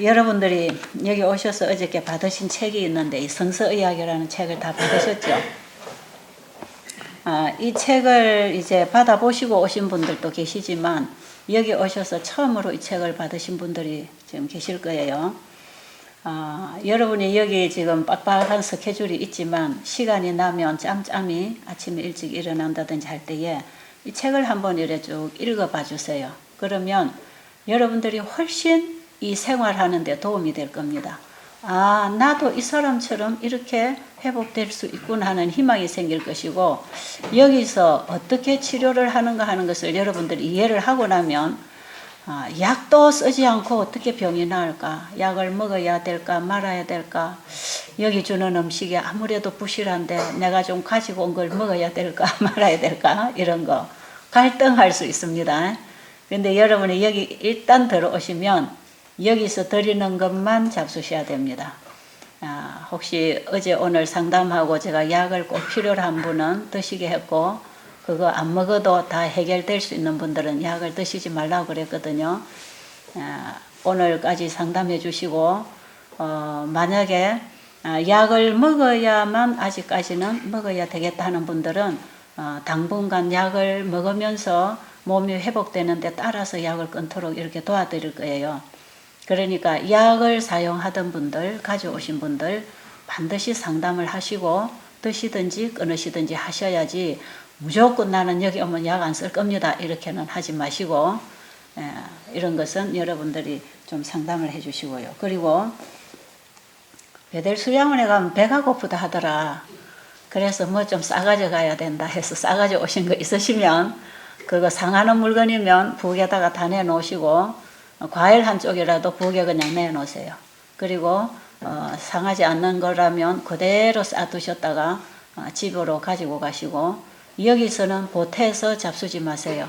여러분들이 여기 오셔서 어저께 받으신 책이 있는데 이 성서의학이라는 책을 다 받으셨죠? 이 책을 이제 받아보시고 오신 분들도 계시지만 여기 오셔서 처음으로 이 책을 받으신 분들이 지금 계실 거예요. 여러분이 여기 지금 빡빡한 스케줄이 있지만 시간이 나면 짬짬이 아침에 일찍 일어난다든지 할 때에 이 책을 한번 이래 쭉 읽어봐 주세요. 그러면 여러분들이 훨씬 이 생활하는 데 도움이 될 겁니다. 나도 이 사람처럼 이렇게 회복될 수 있구나 하는 희망이 생길 것이고, 여기서 어떻게 치료를 하는가 하는 것을 여러분들이 이해를 하고 나면 약도 쓰지 않고 어떻게 병이 나을까, 약을 먹어야 될까 말아야 될까, 여기 주는 음식이 아무래도 부실한데 내가 좀 가지고 온 걸 먹어야 될까 말아야 될까, 이런 거 갈등할 수 있습니다. 근데 여러분이 여기 일단 들어오시면 여기서 드리는 것만 잡수셔야 됩니다. 혹시 어제 오늘 상담하고 제가 약을 꼭 필요로 한 분은 드시게 했고, 그거 안 먹어도 다 해결될 수 있는 분들은 약을 드시지 말라고 그랬거든요. 오늘까지 상담해 주시고, 만약에 약을 먹어야만 아직까지는 먹어야 되겠다 하는 분들은 당분간 약을 먹으면서 몸이 회복되는데 따라서 약을 끊도록 이렇게 도와드릴 거예요. 그러니까 약을 사용하던 분들, 가져오신 분들 반드시 상담을 하시고 드시든지 끊으시든지 하셔야지, 무조건 나는 여기 오면 약 안 쓸 겁니다 이렇게는 하지 마시고, 이런 것은 여러분들이 좀 상담을 해 주시고요. 그리고 배델수양원에 가면 배가 고프다 하더라. 그래서 뭐 좀 싸가져 가야 된다 해서 싸가져 오신 거 있으시면 그거 상하는 물건이면 부엌에다가 다 내놓으시고, 과일 한쪽이라도 부엌에 그냥 내놓으세요. 그리고 상하지 않는 거라면 그대로 싸두셨다가 집으로 가지고 가시고, 여기서는 보태서 잡수지 마세요.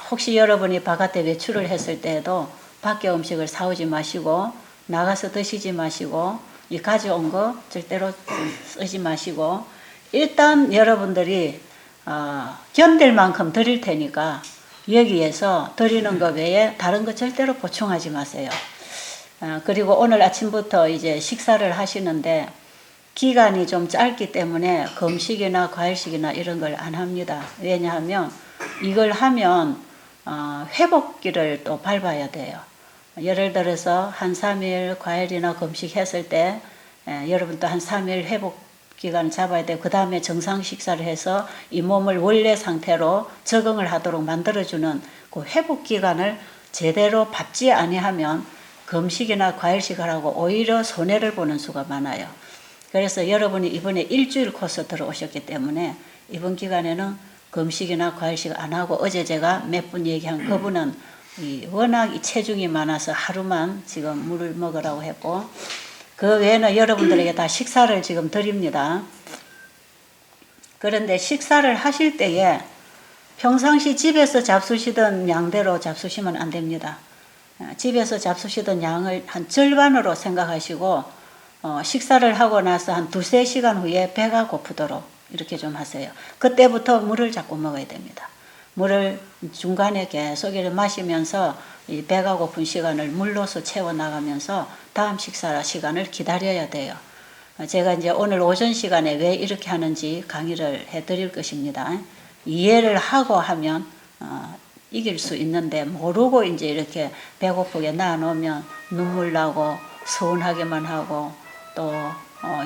혹시 여러분이 바깥에 외출을 했을 때에도 밖에 음식을 사오지 마시고, 나가서 드시지 마시고, 이 가져온 거 절대로 쓰지 마시고, 일단 여러분들이 견딜 만큼 드릴 테니까 여기에서 드리는 것 외에 다른 거 절대로 보충하지 마세요. 그리고 오늘 아침부터 이제 식사를 하시는데 기간이 좀 짧기 때문에 금식이나 과일식이나 이런 걸 안 합니다. 왜냐하면 이걸 하면 회복기를 또 밟아야 돼요. 예를 들어서 한 3일 과일이나 금식했을 때 여러분도 한 3일 회복 기간을 잡아야 돼요. 그 다음에 정상 식사를 해서 이 몸을 원래 상태로 적응을 하도록 만들어주는 그 회복 기간을 제대로 밟지 아니하면 금식이나 과일식을 하고 오히려 손해를 보는 수가 많아요. 그래서 여러분이 이번에 일주일 코스 들어오셨기 때문에 이번 기간에는 금식이나 과일식 안 하고, 어제 제가 몇 분 얘기한 그분은 워낙 이 체중이 많아서 하루만 지금 물을 먹으라고 했고, 그 외에는 여러분들에게 다 식사를 지금 드립니다. 그런데 식사를 하실 때에 평상시 집에서 잡수시던 양대로 잡수시면 안 됩니다. 집에서 잡수시던 양을 한 절반으로 생각하시고, 식사를 하고 나서 한 2-3시간 후에 배가 고프도록 이렇게 좀 하세요. 그때부터 물을 자꾸 먹어야 됩니다. 물을 중간에 계속 마시면서 이 배가 고픈 시간을 물로서 채워나가면서 다음 식사 시간을 기다려야 돼요. 제가 이제 오늘 오전 시간에 왜 이렇게 하는지 강의를 해드릴 것입니다. 이해를 하고 하면 이길 수 있는데, 모르고 이제 이렇게 배고프게 놔놓으면 눈물 나고 서운하게만 하고 또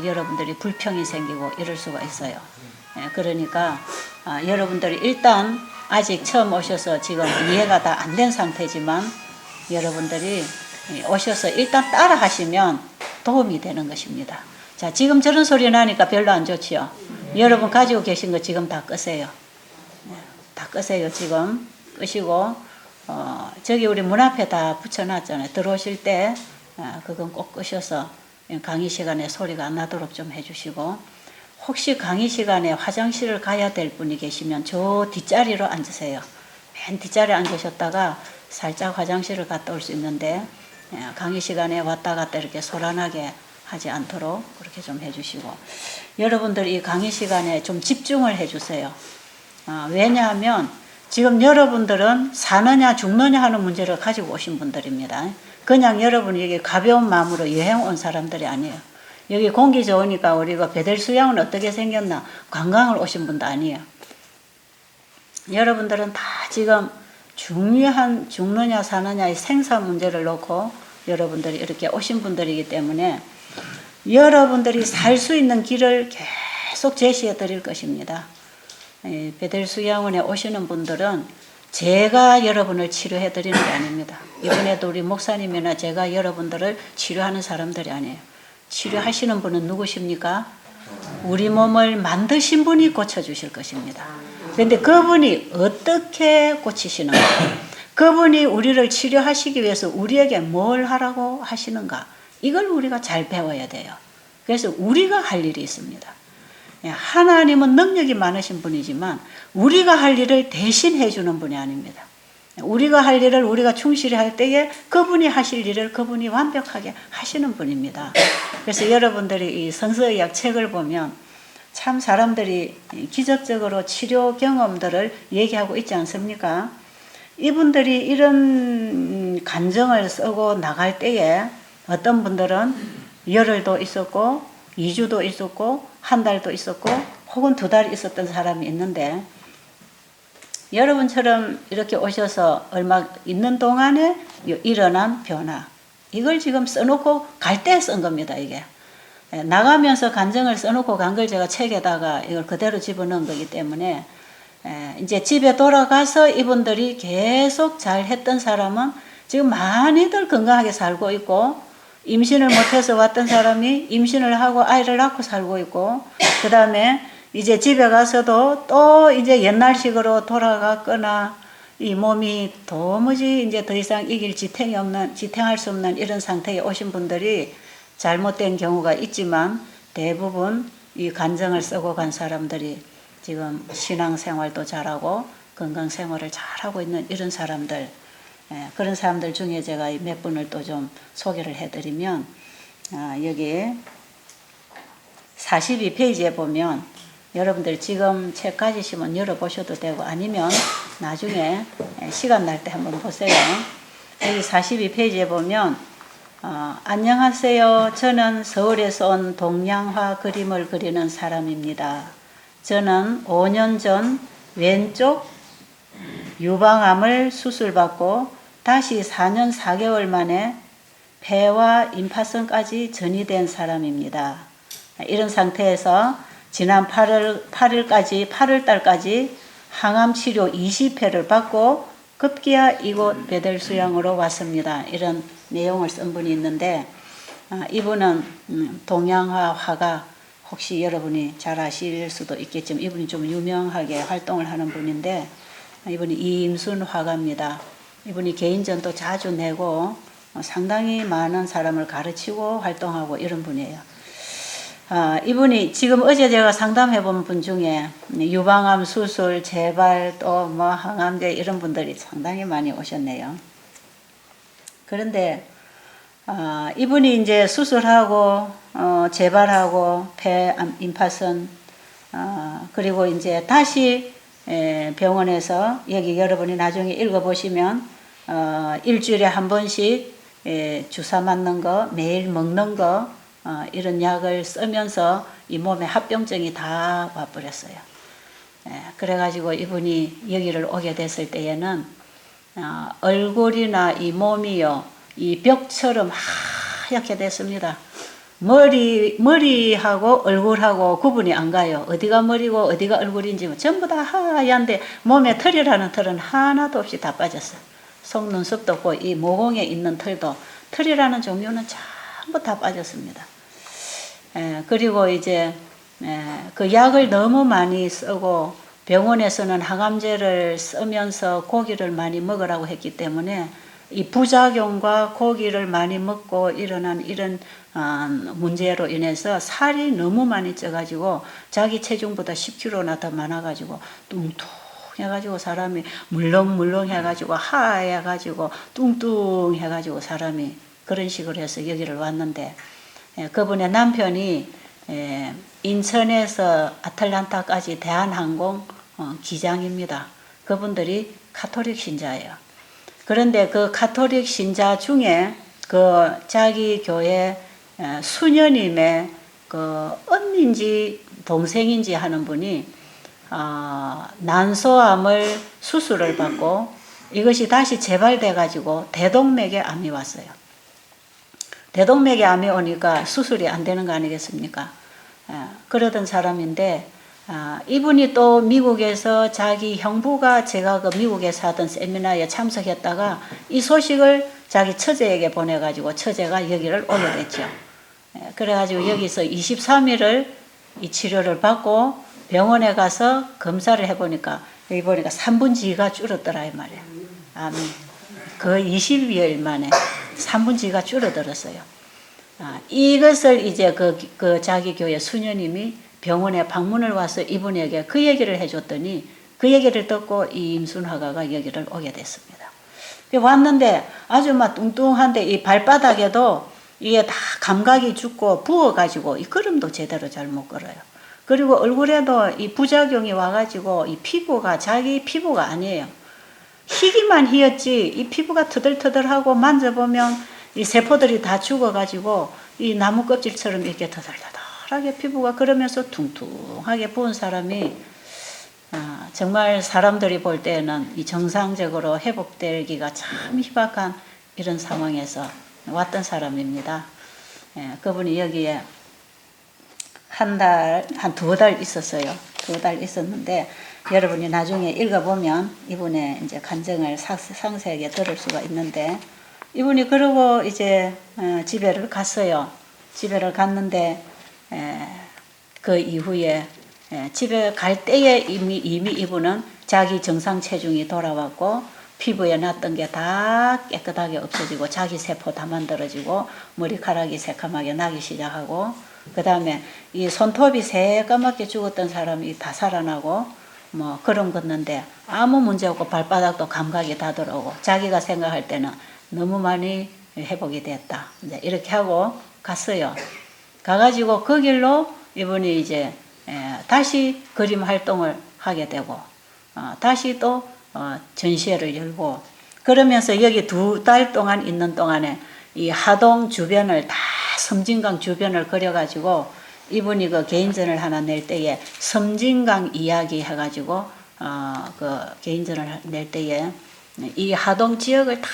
여러분들이 불평이 생기고 이럴 수가 있어요. 그러니까 여러분들이 일단 아직 처음 오셔서 지금 이해가 다 안 된 상태지만 여러분들이 오셔서 일단 따라 하시면 도움이 되는 것입니다. 자, 지금 저런 소리 나니까 별로 안 좋지요. 여러분 가지고 계신 거 지금 다 끄세요. 다 끄세요. 지금 끄시고, 저기 우리 문 앞에 다 붙여놨잖아요. 들어오실 때 그건 꼭 끄셔서 강의 시간에 소리가 안 나도록 좀 해주시고, 혹시 강의 시간에 화장실을 가야 될 분이 계시면 저 뒷자리로 앉으세요. 맨 뒷자리에 앉으셨다가 살짝 화장실을 갔다 올 수 있는데, 강의 시간에 왔다 갔다 이렇게 소란하게 하지 않도록 그렇게 좀 해주시고, 여러분들 이 강의 시간에 좀 집중을 해주세요. 왜냐하면 지금 여러분들은 사느냐 죽느냐 하는 문제를 가지고 오신 분들입니다. 그냥 여러분이 여기 가벼운 마음으로 여행 온 사람들이 아니에요. 여기 공기 좋으니까 우리가 베델수양은 어떻게 생겼나 관광을 오신 분도 아니에요. 여러분들은 다 지금 중요한 죽느냐 사느냐의 생사 문제를 놓고 여러분들이 이렇게 오신 분들이기 때문에 여러분들이 살 수 있는 길을 계속 제시해 드릴 것입니다. 베델수양원에 오시는 분들은 제가 여러분을 치료해 드리는 게 아닙니다. 이번에도 우리 목사님이나 제가 여러분들을 치료하는 사람들이 아니에요. 치료하시는 분은 누구십니까? 우리 몸을 만드신 분이 고쳐주실 것입니다. 그런데 그분이 어떻게 고치시는가? 그분이 우리를 치료하시기 위해서 우리에게 뭘 하라고 하시는가? 이걸 우리가 잘 배워야 돼요. 그래서 우리가 할 일이 있습니다. 하나님은 능력이 많으신 분이지만 우리가 할 일을 대신해 주는 분이 아닙니다. 우리가 할 일을 우리가 충실히 할 때에 그분이 하실 일을 그분이 완벽하게 하시는 분입니다. 그래서 여러분들이 이 성서의학 책을 보면 참 사람들이 기적적으로 치료 경험들을 얘기하고 있지 않습니까? 이분들이 이런 간증을 쓰고 나갈 때에 어떤 분들은 열흘도 있었고 2주도 있었고 한 달도 있었고 혹은 2달 있었던 사람이 있는데 여러분처럼 이렇게 오셔서 얼마 있는 동안에 일어난 변화 이걸 지금 써놓고 갈 때 쓴 겁니다. 이게 나가면서 간증을 써놓고 간 걸 제가 책에다가 이걸 그대로 집어넣은 거기 때문에 이제 집에 돌아가서 이분들이 계속 잘 했던 사람은 지금 많이들 건강하게 살고 있고 임신을 못해서 왔던 사람이 임신을 하고 아이를 낳고 살고 있고 그 다음에 이제 집에 가서도 또 이제 옛날식으로 돌아갔거나 이 몸이 도무지 이제 더 이상 이길 지탱할 수 없는 이런 상태에 오신 분들이 잘못된 경우가 있지만 대부분 이 간증을 쓰고 간 사람들이 지금 신앙생활도 잘하고 건강생활을 잘하고 있는 이런 사람들 그런 사람들 중에 제가 몇 분을 또 좀 소개를 해드리면 여기 42페이지에 보면 여러분들 지금 책 가지시면 열어보셔도 되고 아니면 나중에 시간 날 때 한번 보세요. 여기 42페이지에 보면 안녕하세요. 저는 서울에서 온 동양화 그림을 그리는 사람입니다. 저는 5년 전 왼쪽 유방암을 수술받고 다시 4년 4개월 만에 폐와 임파선까지 전이된 사람입니다. 이런 상태에서 지난 8월달까지 항암치료 20회를 받고 급기야 이곳 베델수양으로 왔습니다. 이런 내용을 쓴 분이 있는데 이분은 동양화 화가 혹시 여러분이 잘 아실 수도 있겠지만 이분이 좀 유명하게 활동을 하는 분인데 이분이 이임순 화가입니다. 이분이 개인전도 자주 내고 상당히 많은 사람을 가르치고 활동하고 이런 분이에요. 이분이 지금 어제 제가 상담해 본 분 중에 유방암 수술, 재발 또 뭐 항암제 이런 분들이 상당히 많이 오셨네요. 그런데 이분이 이제 수술하고 재발하고 폐 임파선 그리고 이제 다시 병원에서 여기 여러분이 나중에 읽어보시면 일주일에 한 번씩 주사 맞는 거 매일 먹는 거 이런 약을 쓰면서 이 몸에 합병증이 다 와버렸어요. 그래가지고 이분이 여기를 오게 됐을 때에는 얼굴이나 이 몸이요 이 벽처럼 하얗게 됐습니다. 머리하고 얼굴하고 구분이 안 가요. 어디가 머리고 어디가 얼굴인지 전부 다 하얀데 몸에 털이라는 털은 하나도 없이 다 빠졌어요. 속눈썹도 없고 이 모공에 있는 털도 털이라는 종류는 전부 다 빠졌습니다. 그리고 이제 그 약을 너무 많이 쓰고 병원에서는 항암제를 쓰면서 고기를 많이 먹으라고 했기 때문에 이 부작용과 고기를 많이 먹고 일어난 이런 문제로 인해서 살이 너무 많이 쪄가지고 자기 체중보다 10kg나 더 많아가지고 뚱뚱해가지고 사람이 물렁물렁해가지고 하얘가지고 뚱뚱해가지고 사람이 그런 식으로 해서 여기를 왔는데 그분의 남편이 인천에서 아틀란타까지 대한항공 기장입니다. 그분들이 가톨릭 신자예요. 그런데 그 가톨릭 신자 중에 그 자기 교회 수녀님의 그 언니인지 동생인지 하는 분이 난소암을 수술을 받고 이것이 다시 재발돼 가지고 대동맥에 암이 왔어요. 대동맥에 암이 오니까 수술이 안 되는 거 아니겠습니까? 그러던 사람인데 이분이 또 미국에서 자기 형부가 제가 그 미국에서 하던 세미나에 참석했다가 이 소식을 자기 처제에게 보내가지고 처제가 여기를 오게 됐죠. 그래가지고 여기서 23일을 이 치료를 받고 병원에 가서 검사를 해보니까 여기 보니까 3분지가 줄었더라 이 말이에요. 아멘. 그 20여일 만에 3분지가 줄어들었어요. 이것을 이제 그 자기 교회 수녀님이 병원에 방문을 와서 이분에게 그 얘기를 해줬더니 그 얘기를 듣고 이 임순화가가 여기를 오게 됐습니다. 왔는데 아주 막 뚱뚱한데 이 발바닥에도 이게 다 감각이 죽고 부어가지고 이 걸음도 제대로 잘 못 걸어요. 그리고 얼굴에도 이 부작용이 와가지고 이 피부가 자기 피부가 아니에요. 희기만 희었지 이 피부가 터들터들하고 만져보면 이 세포들이 다 죽어가지고 이 나무 껍질처럼 이렇게 터들터들하게 피부가 그러면서 퉁퉁하게 부은 사람이 정말 사람들이 볼 때는 이 정상적으로 회복되기가 참 희박한 이런 상황에서 왔던 사람입니다. 그분이 여기에 한 2달 있었어요. 2달 있었는데 여러분이 나중에 읽어보면 이분의 이제 간증을 상세하게 들을 수가 있는데 이분이 그러고 이제 집에를 갔어요. 집에를 갔는데 그 이후에 집에 갈 때에 이미 이분은 자기 정상 체중이 돌아왔고 피부에 났던 게 다 깨끗하게 없어지고 자기 세포 다 만들어지고 머리카락이 새까맣게 나기 시작하고 그 다음에 이 손톱이 새까맣게 죽었던 사람이 다 살아나고 뭐 그런 건데 아무 문제 없고 발바닥도 감각이 다 들어오고 자기가 생각할 때는 너무 많이 회복이 됐다. 이제 이렇게 하고 갔어요. 가가지고 그 길로 이분이 이제 다시 그림 활동을 하게 되고 다시 또 전시회를 열고 그러면서 여기 2달 동안 있는 동안에 이 하동 주변을 다 섬진강 주변을 그려가지고 이분이 그 개인전을 하나 낼 때에 섬진강 이야기 해가지고 그 개인전을 낼 때에 이 하동 지역을 다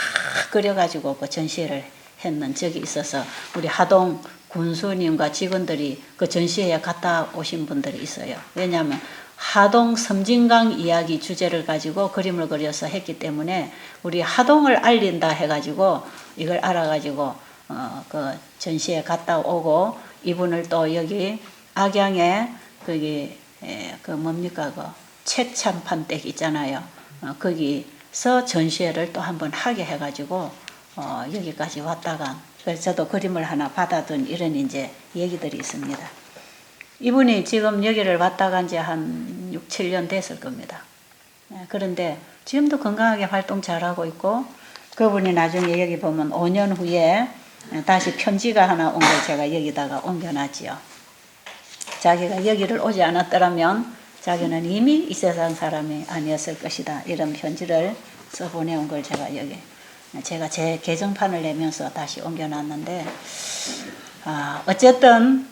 그려가지고 그 전시회를 했는 적이 있어서 우리 하동 군수님과 직원들이 그 전시회에 갔다 오신 분들이 있어요. 왜냐하면 하동 섬진강 이야기 주제를 가지고 그림을 그려서 했기 때문에 우리 하동을 알린다 해가지고 이걸 알아가지고 그 전시회 갔다 오고 이분을 또 여기 악양에 거기 그 뭡니까 그 책참판댁 있잖아요. 거기서 전시회를 또 한번 하게 해가지고 여기까지 왔다가 그래서 저도 그림을 하나 받아둔 이런 이제 얘기들이 있습니다. 이분이 지금 여기를 왔다 간 지 한 6, 7년 됐을 겁니다. 그런데 지금도 건강하게 활동 잘하고 있고 그분이 나중에 여기 보면 5년 후에 다시 편지가 하나 온 걸 제가 여기다가 옮겨놨지요. 자기가 여기를 오지 않았더라면 자기는 이미 이 세상 사람이 아니었을 것이다. 이런 편지를 써 보내온 걸 제가 제 개정판을 내면서 다시 옮겨놨는데 어쨌든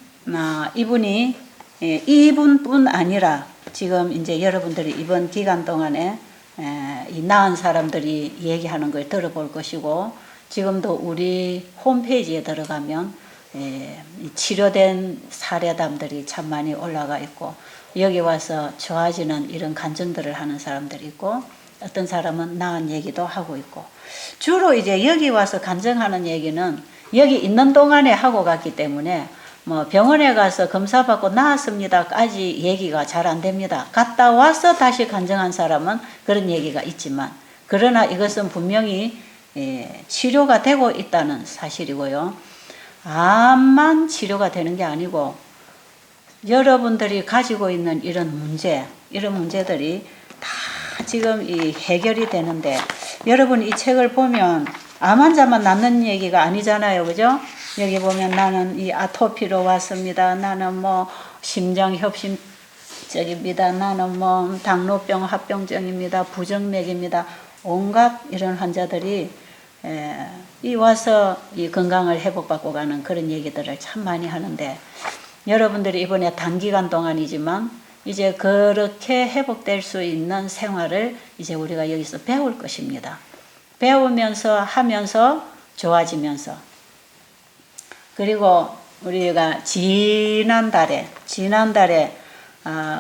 이분이 이분뿐 아니라 지금 이제 여러분들이 이번 기간 동안에 이 나은 사람들이 얘기하는 걸 들어볼 것이고 지금도 우리 홈페이지에 들어가면 치료된 사례담들이 참 많이 올라가 있고 여기 와서 좋아지는 이런 간증들을 하는 사람들이 있고 어떤 사람은 나은 얘기도 하고 있고 주로 이제 여기 와서 간증하는 얘기는 여기 있는 동안에 하고 갔기 때문에 뭐 병원에 가서 검사받고 나았습니다까지 얘기가 잘 안 됩니다. 갔다 와서 다시 간증한 사람은 그런 얘기가 있지만 그러나 이것은 분명히 치료가 되고 있다는 사실이고요. 암만 치료가 되는 게 아니고 여러분들이 가지고 있는 이런 문제들이 다 지금 이 해결이 되는데 여러분 이 책을 보면 암 환자만 낫는 얘기가 아니잖아요. 그죠? 여기 보면 나는 이 아토피로 왔습니다. 나는 뭐 심장협심증입니다. 나는 뭐 당뇨병 합병증입니다. 부정맥입니다. 온갖 이런 환자들이 이 와서 이 건강을 회복받고 가는 그런 얘기들을 참 많이 하는데, 여러분들이 이번에 단기간 동안이지만 이제 그렇게 회복될 수 있는 생활을 이제 우리가 여기서 배울 것입니다. 배우면서 하면서 좋아지면서. 그리고 우리가 지난달에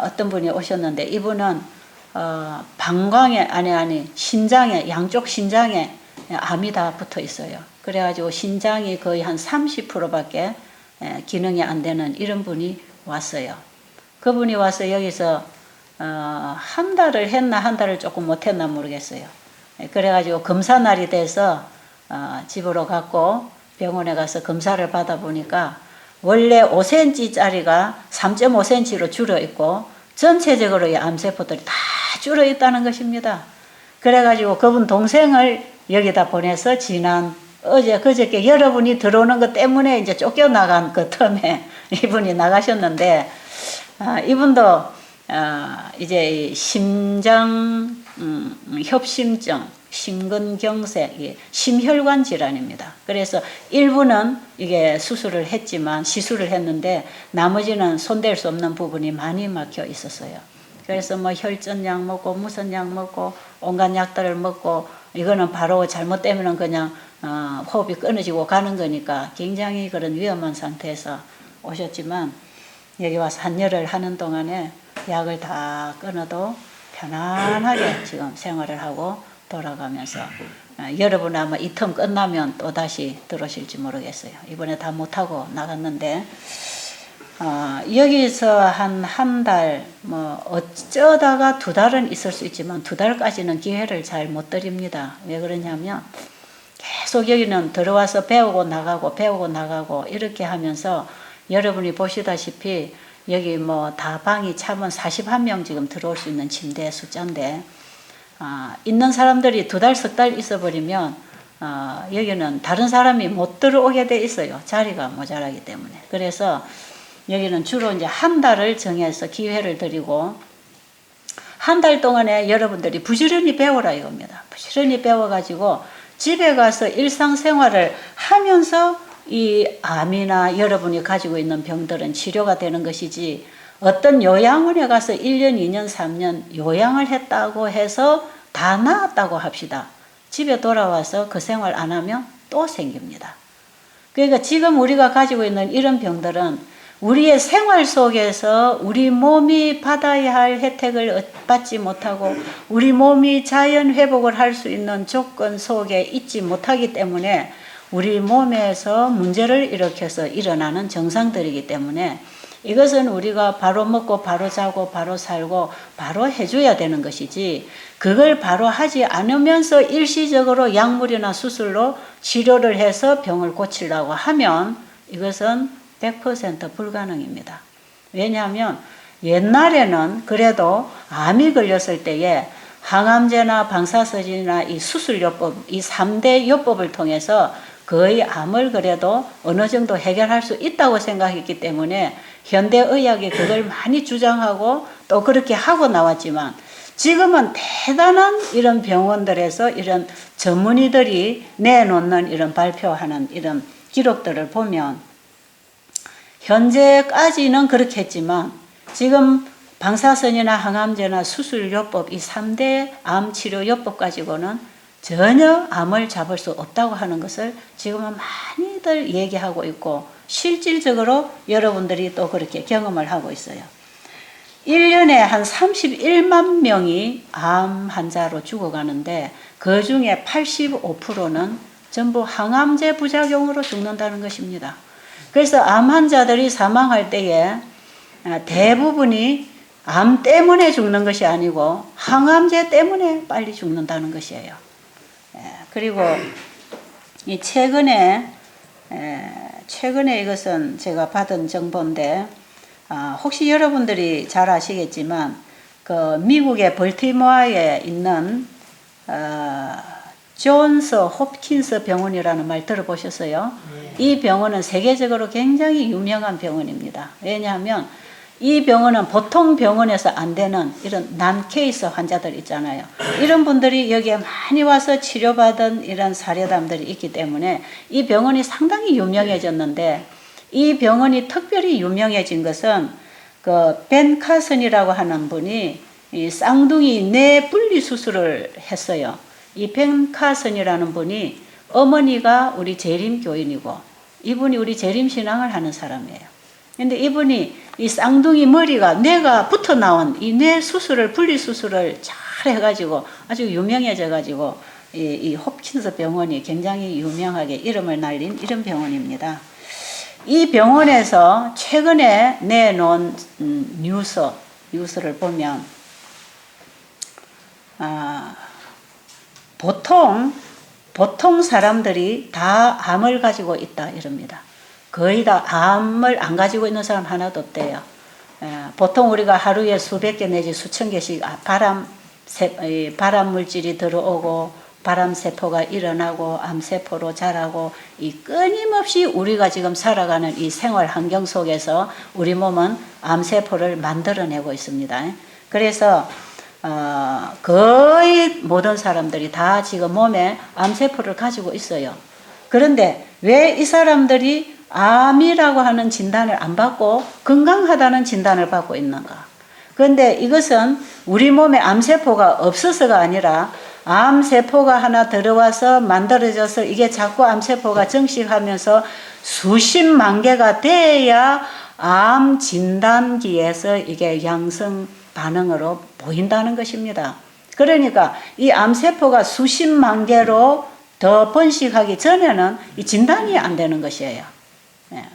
어떤 분이 오셨는데, 이분은 방광에 신장에, 양쪽 신장에 암이 다 붙어 있어요. 그래가지고 신장이 거의 한 30%밖에 기능이 안 되는 이런 분이 왔어요. 그분이 와서 여기서 한 달을 했나 한 달을 조금 못했나 모르겠어요. 그래가지고 검사 날이 돼서 집으로 갔고 병원에 가서 검사를 받아보니까 원래 5cm짜리가 3.5cm로 줄어 있고 전체적으로 이 암세포들이 다 줄어 있다는 것입니다. 그래가지고 그분 동생을 여기다 보내서 그저께 여러분이 들어오는 것 때문에 이제 쫓겨나간 그 틈에 이분이 나가셨는데, 이분도 이제 심장 협심증, 심근경색, 심혈관 질환입니다. 그래서 일부는 이게 수술을 했지만 시술을 했는데 나머지는 손댈 수 없는 부분이 많이 막혀 있었어요. 그래서 뭐 혈전약 먹고 무슨 약 먹고 온갖 약들을 먹고, 이거는 바로 잘못되면 그냥 호흡이 끊어지고 가는 거니까 굉장히 그런 위험한 상태에서 오셨지만, 여기 와서 한열을 하는 동안에 약을 다 끊어도 편안하게 지금 생활을 하고 돌아가면서, 여러분 아마 이 텀 끝나면 또 다시 들어오실지 모르겠어요. 이번에 다 못하고 나갔는데, 여기서 한 달, 뭐 어쩌다가 2달은 있을 수 있지만 2달까지는 기회를 잘 못 드립니다. 왜 그러냐면 계속 여기는 들어와서 배우고 나가고 이렇게 하면서, 여러분이 보시다시피 여기 뭐 다 방이 차면 41명 지금 들어올 수 있는 침대 숫자인데, 있는 사람들이 2달, 3달 있어버리면 여기는 다른 사람이 못 들어오게 돼 있어요. 자리가 모자라기 때문에. 그래서 여기는 주로 이제 한 달을 정해서 기회를 드리고, 한 달 동안에 여러분들이 부지런히 배워라 이겁니다. 부지런히 배워가지고 집에 가서 일상생활을 하면서 이 암이나 여러분이 가지고 있는 병들은 치료가 되는 것이지, 어떤 요양원에 가서 1년, 2년, 3년 요양을 했다고 해서 다 나았다고 합시다. 집에 돌아와서 그 생활 안 하면 또 생깁니다. 그러니까 지금 우리가 가지고 있는 이런 병들은 우리의 생활 속에서 우리 몸이 받아야 할 혜택을 받지 못하고 우리 몸이 자연 회복을 할 수 있는 조건 속에 있지 못하기 때문에 우리 몸에서 문제를 일으켜서 일어나는 정상들이기 때문에, 이것은 우리가 바로 먹고 바로 자고 바로 살고 바로 해줘야 되는 것이지, 그걸 바로 하지 않으면서 일시적으로 약물이나 수술로 치료를 해서 병을 고치려고 하면 이것은 100% 불가능입니다. 왜냐하면 옛날에는 그래도 암이 걸렸을 때에 항암제나 방사선이나 이 수술요법, 이 3대 요법을 통해서 거의 암을 그래도 어느 정도 해결할 수 있다고 생각했기 때문에 현대의학이 그걸 많이 주장하고 또 그렇게 하고 나왔지만, 지금은 대단한 이런 병원들에서 이런 전문의들이 내놓는 이런 발표하는 이런 기록들을 보면, 현재까지는 그렇게 했지만 지금 방사선이나 항암제나 수술요법, 이 3대 암치료요법 가지고는 전혀 암을 잡을 수 없다고 하는 것을 지금은 많이들 얘기하고 있고, 실질적으로 여러분들이 또 그렇게 경험을 하고 있어요. 1년에 한 31만 명이 암 환자로 죽어가는데 그 중에 85%는 전부 항암제 부작용으로 죽는다는 것입니다. 그래서 암 환자들이 사망할 때에 대부분이 암 때문에 죽는 것이 아니고 항암제 때문에 빨리 죽는다는 것이에요. 그리고 이 최근에 이것은 제가 받은 정보인데, 혹시 여러분들이 잘 아시겠지만 그 미국의 벌티모어에 있는 존스 홉킨스 병원이라는 말 들어보셨어요? 이 병원은 세계적으로 굉장히 유명한 병원입니다. 왜냐하면 이 병원은 보통 병원에서 안 되는 이런 난 케이스 환자들 있잖아요. 이런 분들이 여기에 많이 와서 치료받은 이런 사례담들이 있기 때문에 이 병원이 상당히 유명해졌는데, 이 병원이 특별히 유명해진 것은 그 벤 카슨이라고 하는 분이 이 쌍둥이 뇌 분리 수술을 했어요. 이 벤 카슨이라는 분이 어머니가 우리 재림 교인이고 이분이 우리 재림 신앙을 하는 사람이에요. 근데 이분이 이 쌍둥이 머리가 뇌가 붙어 나온 이 뇌 수술을 분리 수술을 잘 해가지고 아주 유명해져가지고 이 홉킨스 병원이 굉장히 유명하게 이름을 날린 이런 병원입니다. 이 병원에서 최근에 내놓은 뉴스를 보면 보통 사람들이 다 암을 가지고 있다 이럽니다. 거의 다 암을 안 가지고 있는 사람 하나도 없대요. 보통 우리가 하루에 수백 개 내지 수천 개씩 발암 물질이 들어오고 발암세포가 일어나고 암세포로 자라고 이 끊임없이 우리가 지금 살아가는 이 생활 환경 속에서 우리 몸은 암세포를 만들어내고 있습니다. 그래서 거의 모든 사람들이 다 지금 몸에 암세포를 가지고 있어요. 그런데 왜 이 사람들이 암이라고 하는 진단을 안 받고 건강하다는 진단을 받고 있는가? 그런데 이것은 우리 몸에 암세포가 없어서가 아니라 암세포가 하나 들어와서 만들어져서 이게 자꾸 암세포가 증식하면서 수십만 개가 돼야 암 진단기에서 이게 양성 반응으로 보인다는 것입니다. 그러니까 이 암세포가 수십만 개로 더 번식하기 전에는 이 진단이 안 되는 것이에요.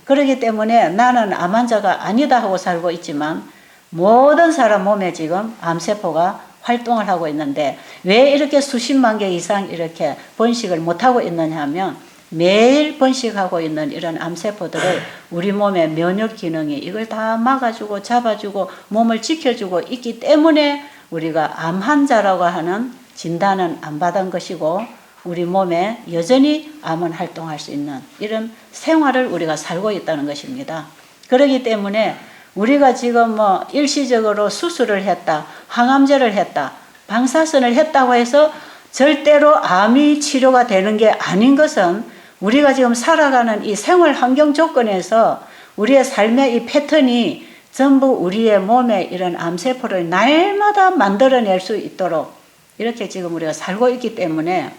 그렇기 때문에 나는 암 환자가 아니다 하고 살고 있지만 모든 사람 몸에 지금 암세포가 활동을 하고 있는데 왜 이렇게 수십만 개 이상 이렇게 번식을 못하고 있느냐 하면 매일 번식하고 있는 이런 암세포들을 우리 몸의 면역 기능이 이걸 다 막아주고 잡아주고 몸을 지켜주고 있기 때문에 우리가 암 환자라고 하는 진단은 안 받은 것이고 우리 몸에 여전히 암은 활동할 수 있는 이런 생활을 우리가 살고 있다는 것입니다. 그렇기 때문에 우리가 지금 일시적으로 수술을 했다, 항암제를 했다, 방사선을 했다고 해서 절대로 암이 치료가 되는 게 아닌 것은 우리가 지금 살아가는 이 생활 환경 조건에서 우리의 삶의 이 패턴이 전부 우리의 몸에 이런 암세포를 날마다 만들어낼 수 있도록 이렇게 지금 우리가 살고 있기 때문에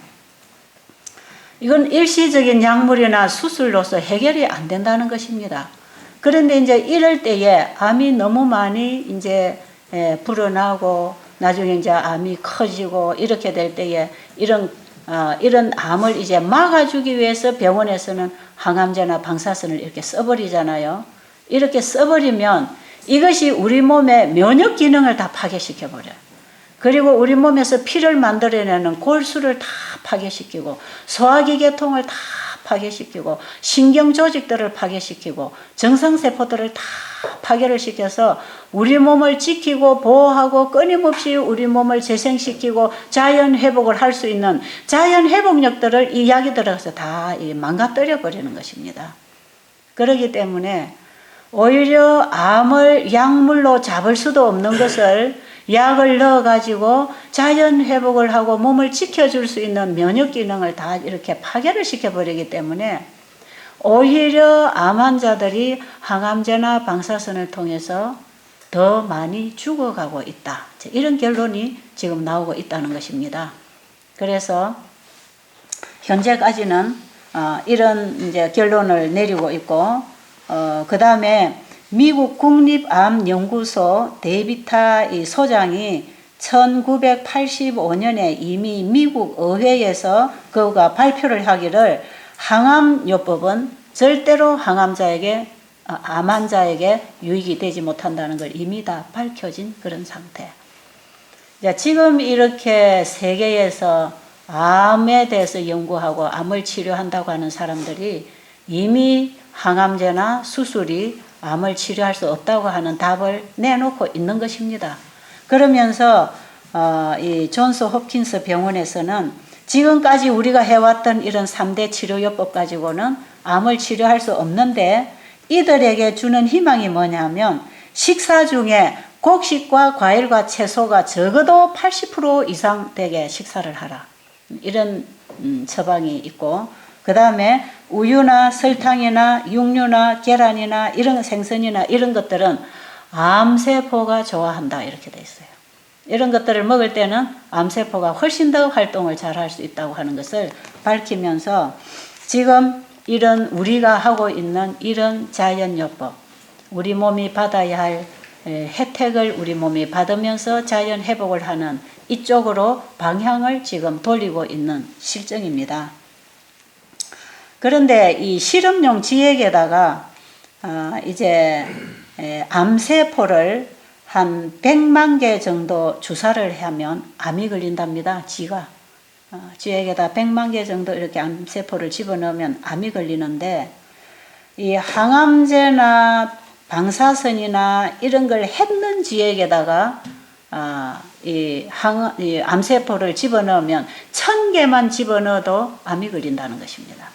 이건 일시적인 약물이나 수술로서 해결이 안 된다는 것입니다. 그런데 이제 이럴 때에 암이 너무 많이 이제 불어나고 나중에 이제 암이 커지고 이렇게 될 때에 이런 암을 이제 막아주기 위해서 병원에서는 항암제나 방사선을 이렇게 써버리잖아요. 이렇게 써버리면 이것이 우리 몸의 면역 기능을 다 파괴시켜버려요. 그리고 우리 몸에서 피를 만들어내는 골수를 다 파괴시키고 소화기 계통을 다 파괴시키고 신경 조직들을 파괴시키고 정상세포들을 다 파괴를 시켜서 우리 몸을 지키고 보호하고 끊임없이 우리 몸을 재생시키고 자연 회복을 할 수 있는 자연 회복력들을 이 약이 들어가서 다 망가뜨려 버리는 것입니다. 그렇기 때문에 오히려 암을 약물로 잡을 수도 없는 것을 약을 넣어가지고 자연 회복을 하고 몸을 지켜줄 수 있는 면역 기능을 다 이렇게 파괴를 시켜버리기 때문에 오히려 암 환자들이 항암제나 방사선을 통해서 더 많이 죽어가고 있다. 이런 결론이 지금 나오고 있다는 것입니다. 그래서 현재까지는 이런 이제 결론을 내리고 있고, 그 다음에 미국 국립암연구소 데이비타 소장이 1985년에 이미 미국 의회에서 그가 발표를 하기를 항암요법은 절대로 암 환자에게 유익이 되지 못한다는 걸 이미 다 밝혀진 그런 상태. 지금 이렇게 세계에서 암에 대해서 연구하고 암을 치료한다고 하는 사람들이 이미 항암제나 수술이 암을 치료할 수 없다고 하는 답을 내놓고 있는 것입니다. 그러면서 이 존스 홉킨스 병원에서는 지금까지 우리가 해왔던 이런 3대 치료요법 가지고는 암을 치료할 수 없는데 이들에게 주는 희망이 뭐냐면 식사 중에 곡식과 과일과 채소가 적어도 80% 이상 되게 식사를 하라. 이런 처방이 있고, 그 다음에 우유나 설탕이나 육류나 계란이나 이런 생선이나 이런 것들은 암세포가 좋아한다 이렇게 돼 있어요. 이런 것들을 먹을 때는 암세포가 훨씬 더 활동을 잘 할 수 있다고 하는 것을 밝히면서, 지금 이런 우리가 하고 있는 이런 자연요법, 우리 몸이 받아야 할 혜택을 우리 몸이 받으면서 자연 회복을 하는 이쪽으로 방향을 지금 돌리고 있는 실정입니다. 그런데 이 실험용 지액에다가 이제 암세포를 한 100만 개 정도 주사를 하면 암이 걸린답니다. 쥐에게다 100만 개 정도 이렇게 암세포를 집어넣으면 암이 걸리는데, 이 항암제나 방사선이나 이런 걸 했는 쥐에게다가 이 암세포를 집어넣으면 1000개만 집어넣어도 암이 걸린다는 것입니다.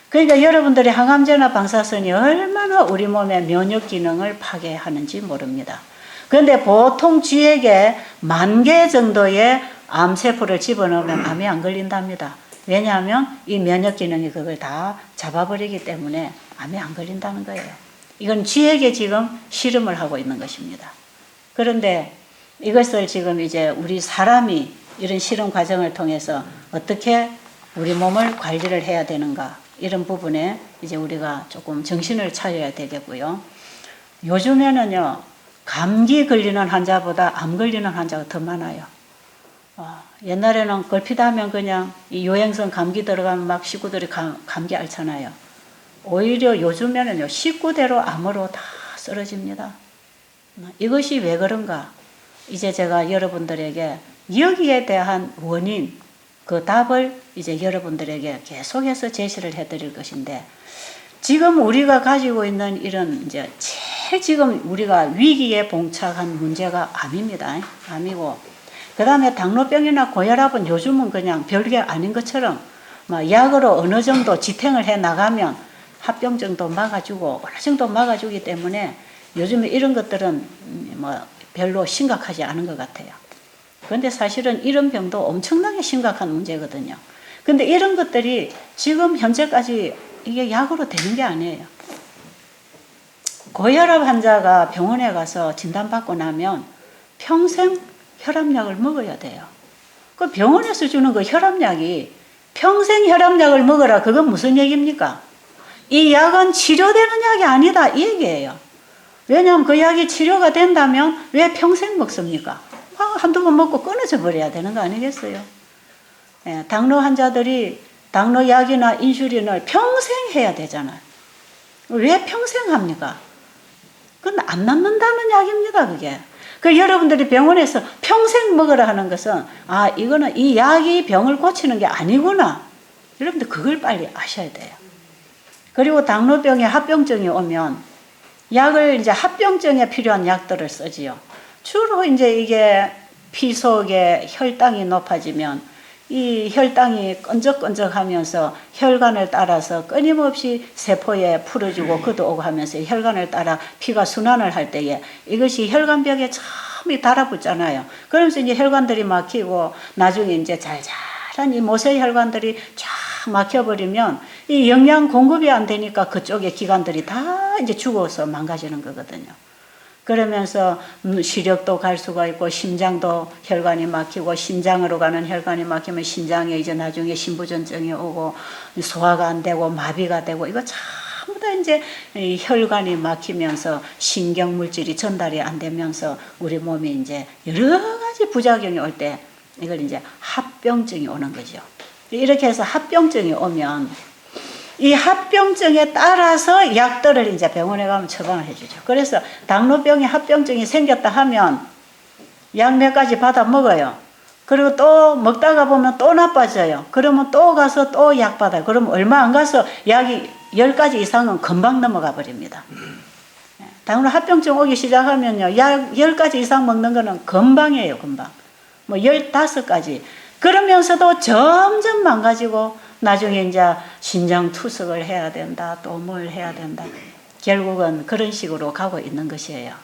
그러니까 여러분들이 항암제나 방사선이 얼마나 우리 몸의 면역 기능을 파괴하는지 모릅니다. 그런데 보통 쥐에게 10,000개 정도의 암세포를 집어넣으면 암이 안 걸린답니다. 왜냐하면 이 면역 기능이 그걸 다 잡아버리기 때문에 암이 안 걸린다는 거예요. 이건 쥐에게 지금 실험을 하고 있는 것입니다. 그런데 이것을 지금 이제 우리 사람이 이런 실험 과정을 통해서 어떻게 우리 몸을 관리를 해야 되는가, 이런 부분에 이제 우리가 조금 정신을 차려야 되겠고요. 요즘에는요, 감기 걸리는 환자보다 암 걸리는 환자가 더 많아요. 옛날에는 걸핏하면 그냥 이 요행성 감기 들어가면 막 식구들이 감기 앓잖아요. 오히려 요즘에는요, 식구대로 암으로 다 쓰러집니다. 이것이 왜 그런가? 이제 제가 여러분들에게 여기에 대한 원인, 그 답을 이제 여러분들에게 계속해서 제시를 해드릴 것인데, 지금 우리가 가지고 있는 이런 이제 제일 지금 우리가 위기에 봉착한 문제가 암입니다. 암이고, 그 다음에 당뇨병이나 고혈압은 요즘은 그냥 별게 아닌 것처럼 막 약으로 어느 정도 지탱을 해 나가면 합병증도 막아주고 어느 정도 막아주기 때문에 요즘에 이런 것들은 뭐 별로 심각하지 않은 것 같아요. 그런데 사실은 이런 병도 엄청나게 심각한 문제거든요. 근데 이런 것들이 지금 현재까지 이게 약으로 되는 게 아니에요. 고혈압 환자가 병원에 가서 진단받고 나면 평생 혈압약을 먹어야 돼요. 그 병원에서 주는 그 혈압약이 평생 혈압약을 먹어라, 그건 무슨 얘기입니까? 이 약은 치료되는 약이 아니다, 이 얘기예요. 왜냐하면 그 약이 치료가 된다면 왜 평생 먹습니까? 한두 번 먹고 끊어져 버려야 되는 거 아니겠어요? 예, 당뇨 환자들이 당뇨약이나 인슐린을 평생 해야 되잖아요. 왜 평생 합니까? 그건 안 낫는다는 약입니다, 그게. 그 여러분들이 병원에서 평생 먹으라 하는 것은, 이거는 이 약이 병을 고치는 게 아니구나. 여러분들 그걸 빨리 아셔야 돼요. 그리고 당뇨병에 합병증이 오면 약을 이제 합병증에 필요한 약들을 쓰지요. 주로 이제 이게 피 속에 혈당이 높아지면 이 혈당이 끈적끈적하면서 혈관을 따라서 끊임없이 세포에 풀어주고 걷어오고 하면서 혈관을 따라 피가 순환을 할 때에 이것이 혈관벽에 처음에 달아붙잖아요. 그러면서 이제 혈관들이 막히고 나중에 이제 잘잘한 이 모세 혈관들이 쫙 막혀버리면 이 영양 공급이 안 되니까 그쪽의 기관들이 다 이제 죽어서 망가지는 거거든요. 그러면서 시력도 갈 수가 있고 심장도 혈관이 막히고 심장으로 가는 혈관이 막히면 심장에 이제 나중에 심부전증이 오고 소화가 안 되고 마비가 되고 이거 전부 다 이제 혈관이 막히면서 신경 물질이 전달이 안 되면서 우리 몸에 이제 여러 가지 부작용이 올 때 이걸 이제 합병증이 오는 거죠. 이렇게 해서 합병증이 오면 이 합병증에 따라서 약들을 이제 병원에 가면 처방을 해주죠. 그래서 당뇨병에 합병증이 생겼다 하면 약 몇 가지 받아 먹어요. 그리고 또 먹다가 보면 또 나빠져요. 그러면 또 가서 또 약 받아요. 그러면 얼마 안 가서 약이 10가지 이상은 금방 넘어가 버립니다. 당뇨 합병증 오기 시작하면요, 약 10가지 이상 먹는 거는 금방이에요, 금방. 뭐 15가지. 그러면서도 점점 망가지고 나중에 이제 신장 투석을 해야 된다, 또 뭘 해야 된다. 결국은 그런 식으로 가고 있는 것이에요.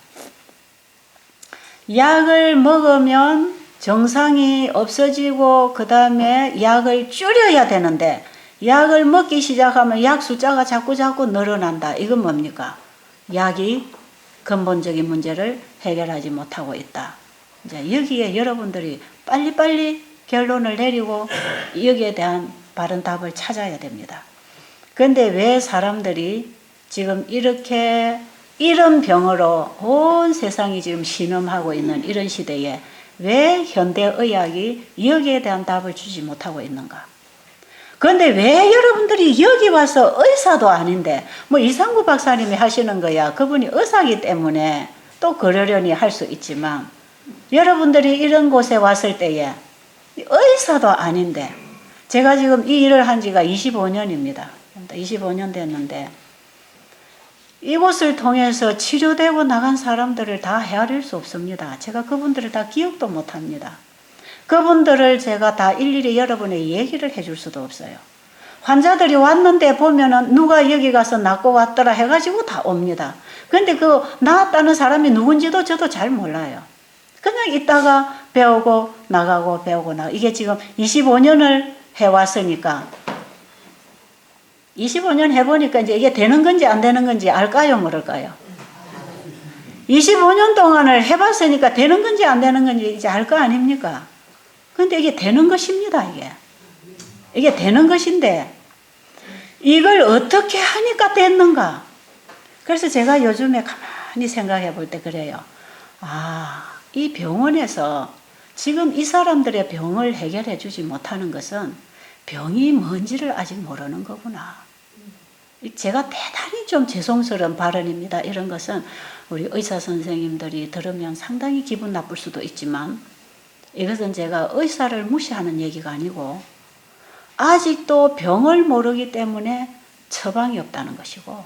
약을 먹으면 정상이 없어지고 그 다음에 약을 줄여야 되는데 약을 먹기 시작하면 약 숫자가 자꾸 늘어난다. 이건 뭡니까? 약이 근본적인 문제를 해결하지 못하고 있다. 이제 여기에 여러분들이 빨리빨리 결론을 내리고 여기에 대한 바른 답을 찾아야 됩니다. 그런데 왜 사람들이 지금 이렇게 이런 병으로 온 세상이 지금 신음하고 있는 이런 시대에 왜 현대의학이 여기에 대한 답을 주지 못하고 있는가? 그런데 왜 여러분들이 여기 와서 의사도 아닌데 뭐 이상구 박사님이 하시는 거야. 그분이 의사이기 때문에 또 그러려니 할 수 있지만 여러분들이 이런 곳에 왔을 때에 의사도 아닌데 제가 지금 이 일을 한 지가 25년입니다. 25년 됐는데 이곳을 통해서 치료되고 나간 사람들을 다 헤아릴 수 없습니다. 제가 그분들을 다 기억도 못합니다. 그분들을 제가 다 일일이 여러분에게 얘기를 해줄 수도 없어요. 환자들이 왔는데 보면은 누가 여기 가서 낫고 왔더라 해가지고 다 옵니다. 근데 그 나았다는 사람이 누군지도 저도 잘 몰라요. 그냥 있다가 배우고 나가고 배우고 나가고 이게 지금 25년을 해왔으니까 25년 해보니까 이제 이게 되는 건지 안 되는 건지 알까요, 모를까요? 25년 동안을 해봤으니까 되는 건지 안 되는 건지 이제 알 거 아닙니까? 근데 이게 되는 것입니다, 이게 되는 것인데 이걸 어떻게 하니까 됐는가? 그래서 제가 요즘에 가만히 생각해 볼 때 그래요. 이 병원에서 지금 이 사람들의 병을 해결해 주지 못하는 것은 병이 뭔지를 아직 모르는 거구나. 제가 대단히 좀 죄송스러운 발언입니다. 이런 것은 우리 의사 선생님들이 들으면 상당히 기분 나쁠 수도 있지만 이것은 제가 의사를 무시하는 얘기가 아니고 아직도 병을 모르기 때문에 처방이 없다는 것이고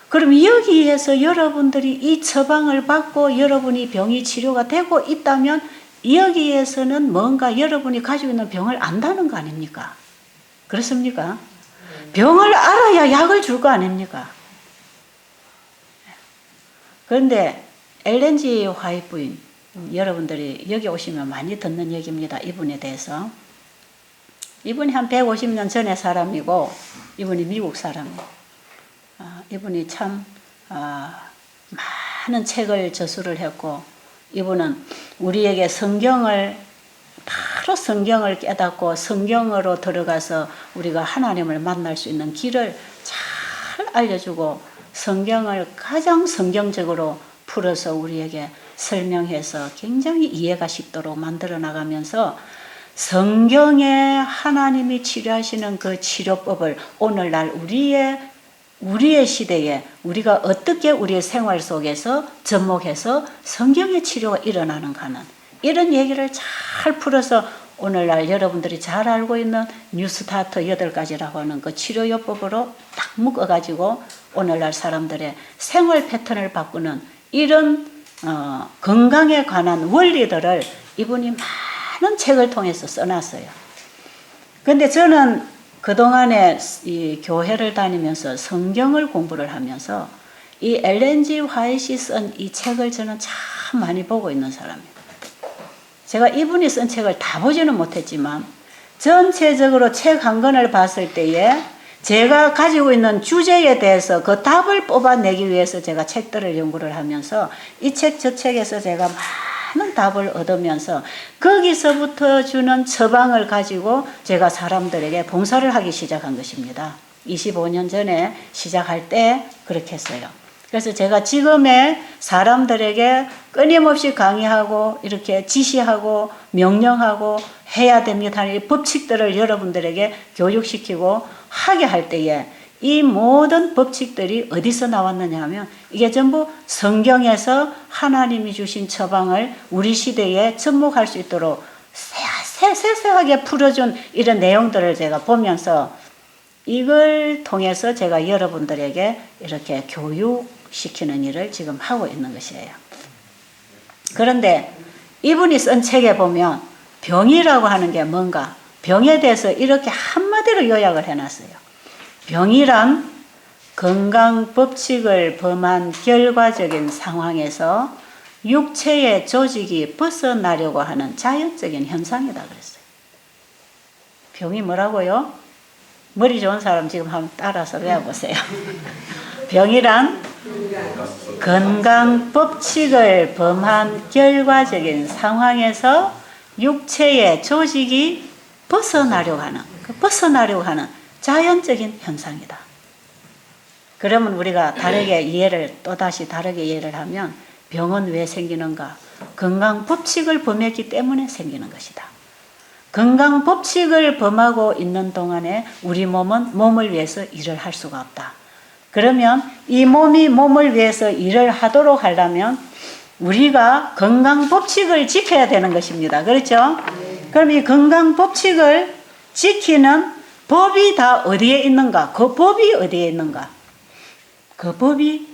그럼 여기에서 여러분들이 이 처방을 받고 여러분이 병이 치료가 되고 있다면 여기에서는 뭔가 여러분이 가지고 있는 병을 안다는 거 아닙니까? 그렇습니까? 병을 알아야 약을 줄 거 아닙니까? 그런데 엘렌 G 화이트 부인 여러분들이 여기 오시면 많이 듣는 얘기입니다. 이분에 대해서. 이분이 한 150년 전의 사람이고 이분이 미국 사람이에요. 이분이 참 많은 책을 저술을 했고 이분은 우리에게 바로 성경을 깨닫고 성경으로 들어가서 우리가 하나님을 만날 수 있는 길을 잘 알려주고 성경을 가장 성경적으로 풀어서 우리에게 설명해서 굉장히 이해가 쉽도록 만들어 나가면서 성경에 하나님이 치료하시는 그 치료법을 오늘날 우리의 시대에 우리가 어떻게 우리의 생활 속에서 접목해서 성경의 치료가 일어나는가는 이런 얘기를 잘 풀어서 오늘날 여러분들이 잘 알고 있는 뉴스타트 8가지라고 하는 그 치료요법으로 딱 묶어가지고 오늘날 사람들의 생활 패턴을 바꾸는 이런 건강에 관한 원리들을 이분이 많은 책을 통해서 써놨어요. 근데 저는 그동안에 이 교회를 다니면서 성경을 공부를 하면서 이 엘렌 G 화이트이 쓴 이 책을 저는 참 많이 보고 있는 사람이에요. 제가 이분이 쓴 책을 다 보지는 못했지만 전체적으로 책 한 권을 봤을 때에 제가 가지고 있는 주제에 대해서 그 답을 뽑아내기 위해서 제가 책들을 연구를 하면서 이 책 저 책에서 제가 많은 답을 얻으면서 거기서부터 주는 처방을 가지고 제가 사람들에게 봉사를 하기 시작한 것입니다. 25년 전에 시작할 때 그렇게 했어요. 그래서 제가 지금의 사람들에게 끊임없이 강의하고 이렇게 지시하고 명령하고 해야 됩니다 하는 이 법칙들을 여러분들에게 교육시키고 하게 할 때에 이 모든 법칙들이 어디서 나왔느냐 하면 이게 전부 성경에서 하나님이 주신 처방을 우리 시대에 접목할 수 있도록 세세하게 풀어준 이런 내용들을 제가 보면서 이걸 통해서 제가 여러분들에게 이렇게 교육시키는 일을 지금 하고 있는 것이에요. 그런데 이분이 쓴 책에 보면 병이라고 하는 게 뭔가 병에 대해서 이렇게 한마디로 요약을 해놨어요. 병이란 건강 법칙을 범한 결과적인 상황에서 육체의 조직이 벗어나려고 하는 자연적인 현상이다 그랬어요. 병이 뭐라고요? 머리 좋은 사람 지금 한번 따라서 외워보세요. 병이란 건강 법칙을 범한 결과적인 상황에서 육체의 조직이 벗어나려고 하는 자연적인 현상이다. 그러면 우리가 또다시 다르게 이해를 하면 병은 왜 생기는가? 건강 법칙을 범했기 때문에 생기는 것이다. 건강 법칙을 범하고 있는 동안에 우리 몸을 위해서 일을 할 수가 없다. 그러면 이 몸을 위해서 일을 하도록 하려면 우리가 건강 법칙을 지켜야 되는 것입니다. 그렇죠? 그럼 이 건강 법칙을 지키는 법이 다 어디에 있는가? 그 법이 어디에 있는가? 그 법이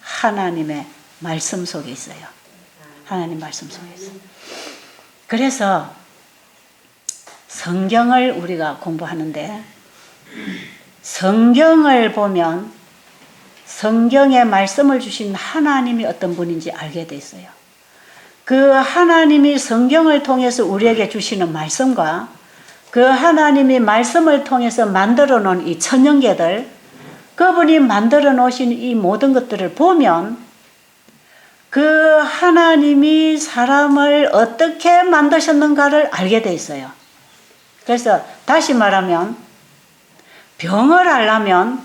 하나님의 말씀 속에 있어요. 하나님 말씀 속에 있어요. 그래서 성경을 우리가 공부하는데 성경을 보면 성경에 말씀을 주신 하나님이 어떤 분인지 알게 돼 있어요. 그 하나님이 성경을 통해서 우리에게 주시는 말씀과 그 하나님이 말씀을 통해서 만들어 놓은 이 천년계들, 그분이 만들어 놓으신 이 모든 것들을 보면 그 하나님이 사람을 어떻게 만드셨는가를 알게 돼 있어요. 그래서 다시 말하면 병을 알려면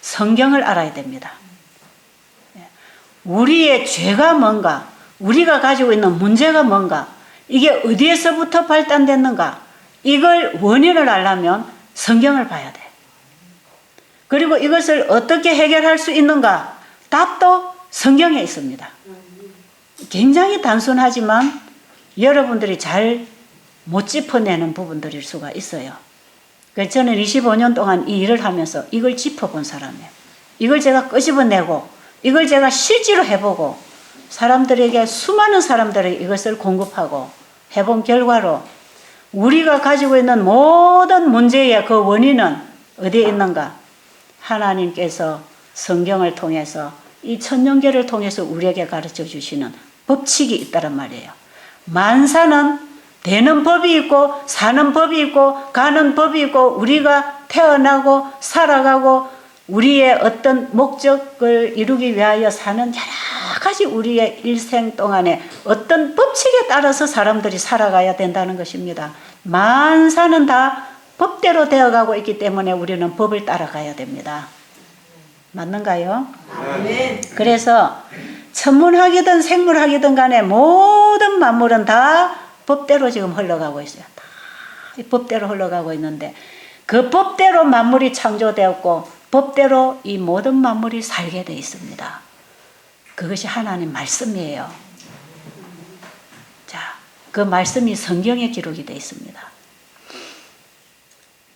성경을 알아야 됩니다. 우리의 죄가 뭔가, 우리가 가지고 있는 문제가 뭔가, 이게 어디에서부터 발단됐는가, 이걸 원인을 알려면 성경을 봐야 돼. 그리고 이것을 어떻게 해결할 수 있는가, 답도 성경에 있습니다. 굉장히 단순하지만 여러분들이 잘 못 짚어내는 부분들일 수가 있어요. 그래서 저는 25년 동안 이 일을 하면서 이걸 짚어본 사람이에요. 이걸 제가 끄집어내고 이걸 제가 실제로 해보고 사람들에게, 수많은 사람들에게 이것을 공급하고 해본 결과로 우리가 가지고 있는 모든 문제의 그 원인은 어디에 있는가? 하나님께서 성경을 통해서 이 천년계를 통해서 우리에게 가르쳐 주시는 법칙이 있다란 말이에요. 만사는 되는 법이 있고 사는 법이 있고 가는 법이 있고 우리가 태어나고 살아가고 우리의 어떤 목적을 이루기 위하여 사는 여러 가지 우리의 일생 동안에 어떤 법칙에 따라서 사람들이 살아가야 된다는 것입니다. 만사는 다 법대로 되어가고 있기 때문에 우리는 법을 따라가야 됩니다. 맞는가요? 아멘. 그래서 천문학이든 생물학이든 간에 모든 만물은 다 법대로 지금 흘러가고 있어요. 다 법대로 흘러가고 있는데 그 법대로 만물이 창조되었고 법대로 이 모든 만물이 살게 되어 있습니다. 그것이 하나님 말씀이에요. 자, 그 말씀이 성경에 기록이 되어 있습니다.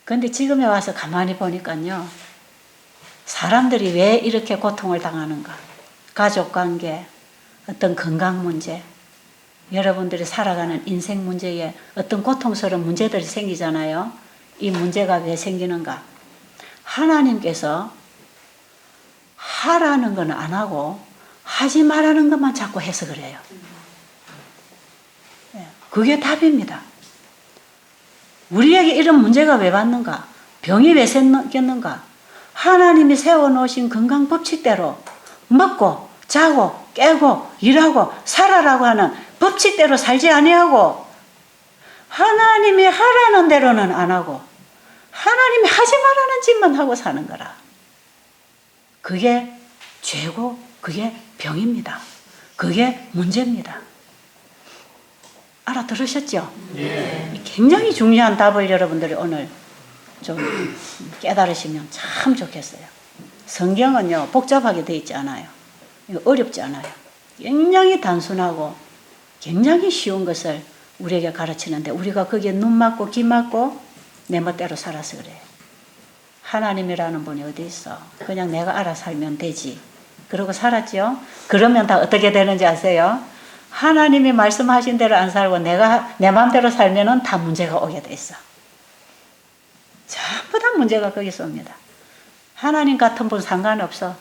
그런데 지금에 와서 가만히 보니까요, 사람들이 왜 이렇게 고통을 당하는가? 가족관계, 어떤 건강 문제, 여러분들이 살아가는 인생 문제에 어떤 고통스러운 문제들이 생기잖아요. 이 문제가 왜 생기는가? 하나님께서 하라는 건 안 하고 하지 말라는 것만 자꾸 해서 그래요. 그게 답입니다. 우리에게 이런 문제가 왜 왔는가? 병이 왜 생겼는가? 하나님이 세워놓으신 건강 법칙대로 먹고 자고 깨고 일하고 살아라고 하는 법칙대로 살지 아니하고 하나님이 하라는 대로는 안 하고 하나님이 하지 말라는 짓만 하고 사는 거라. 그게 죄고 그게 병입니다. 그게 문제입니다. 알아들으셨죠? 예. 굉장히 중요한 답을 여러분들이 오늘 좀 깨달으시면 참 좋겠어요. 성경은요, 복잡하게 되어 있지 않아요. 어렵지 않아요. 굉장히 단순하고 굉장히 쉬운 것을 우리에게 가르치는데 우리가 거기에 눈 맞고 귀 맞고 내 멋대로 살아서 그래요. 하나님이라는 분이 어디 있어? 그냥 내가 알아 살면 되지. 그러고 살았죠? 그러면 다 어떻게 되는지 아세요? 하나님이 말씀하신 대로 안 살고 내가 내 마음대로 살면은 다 문제가 오게 돼 있어. 전부 다 문제가 거기서 옵니다. 하나님 같은 분 상관없어.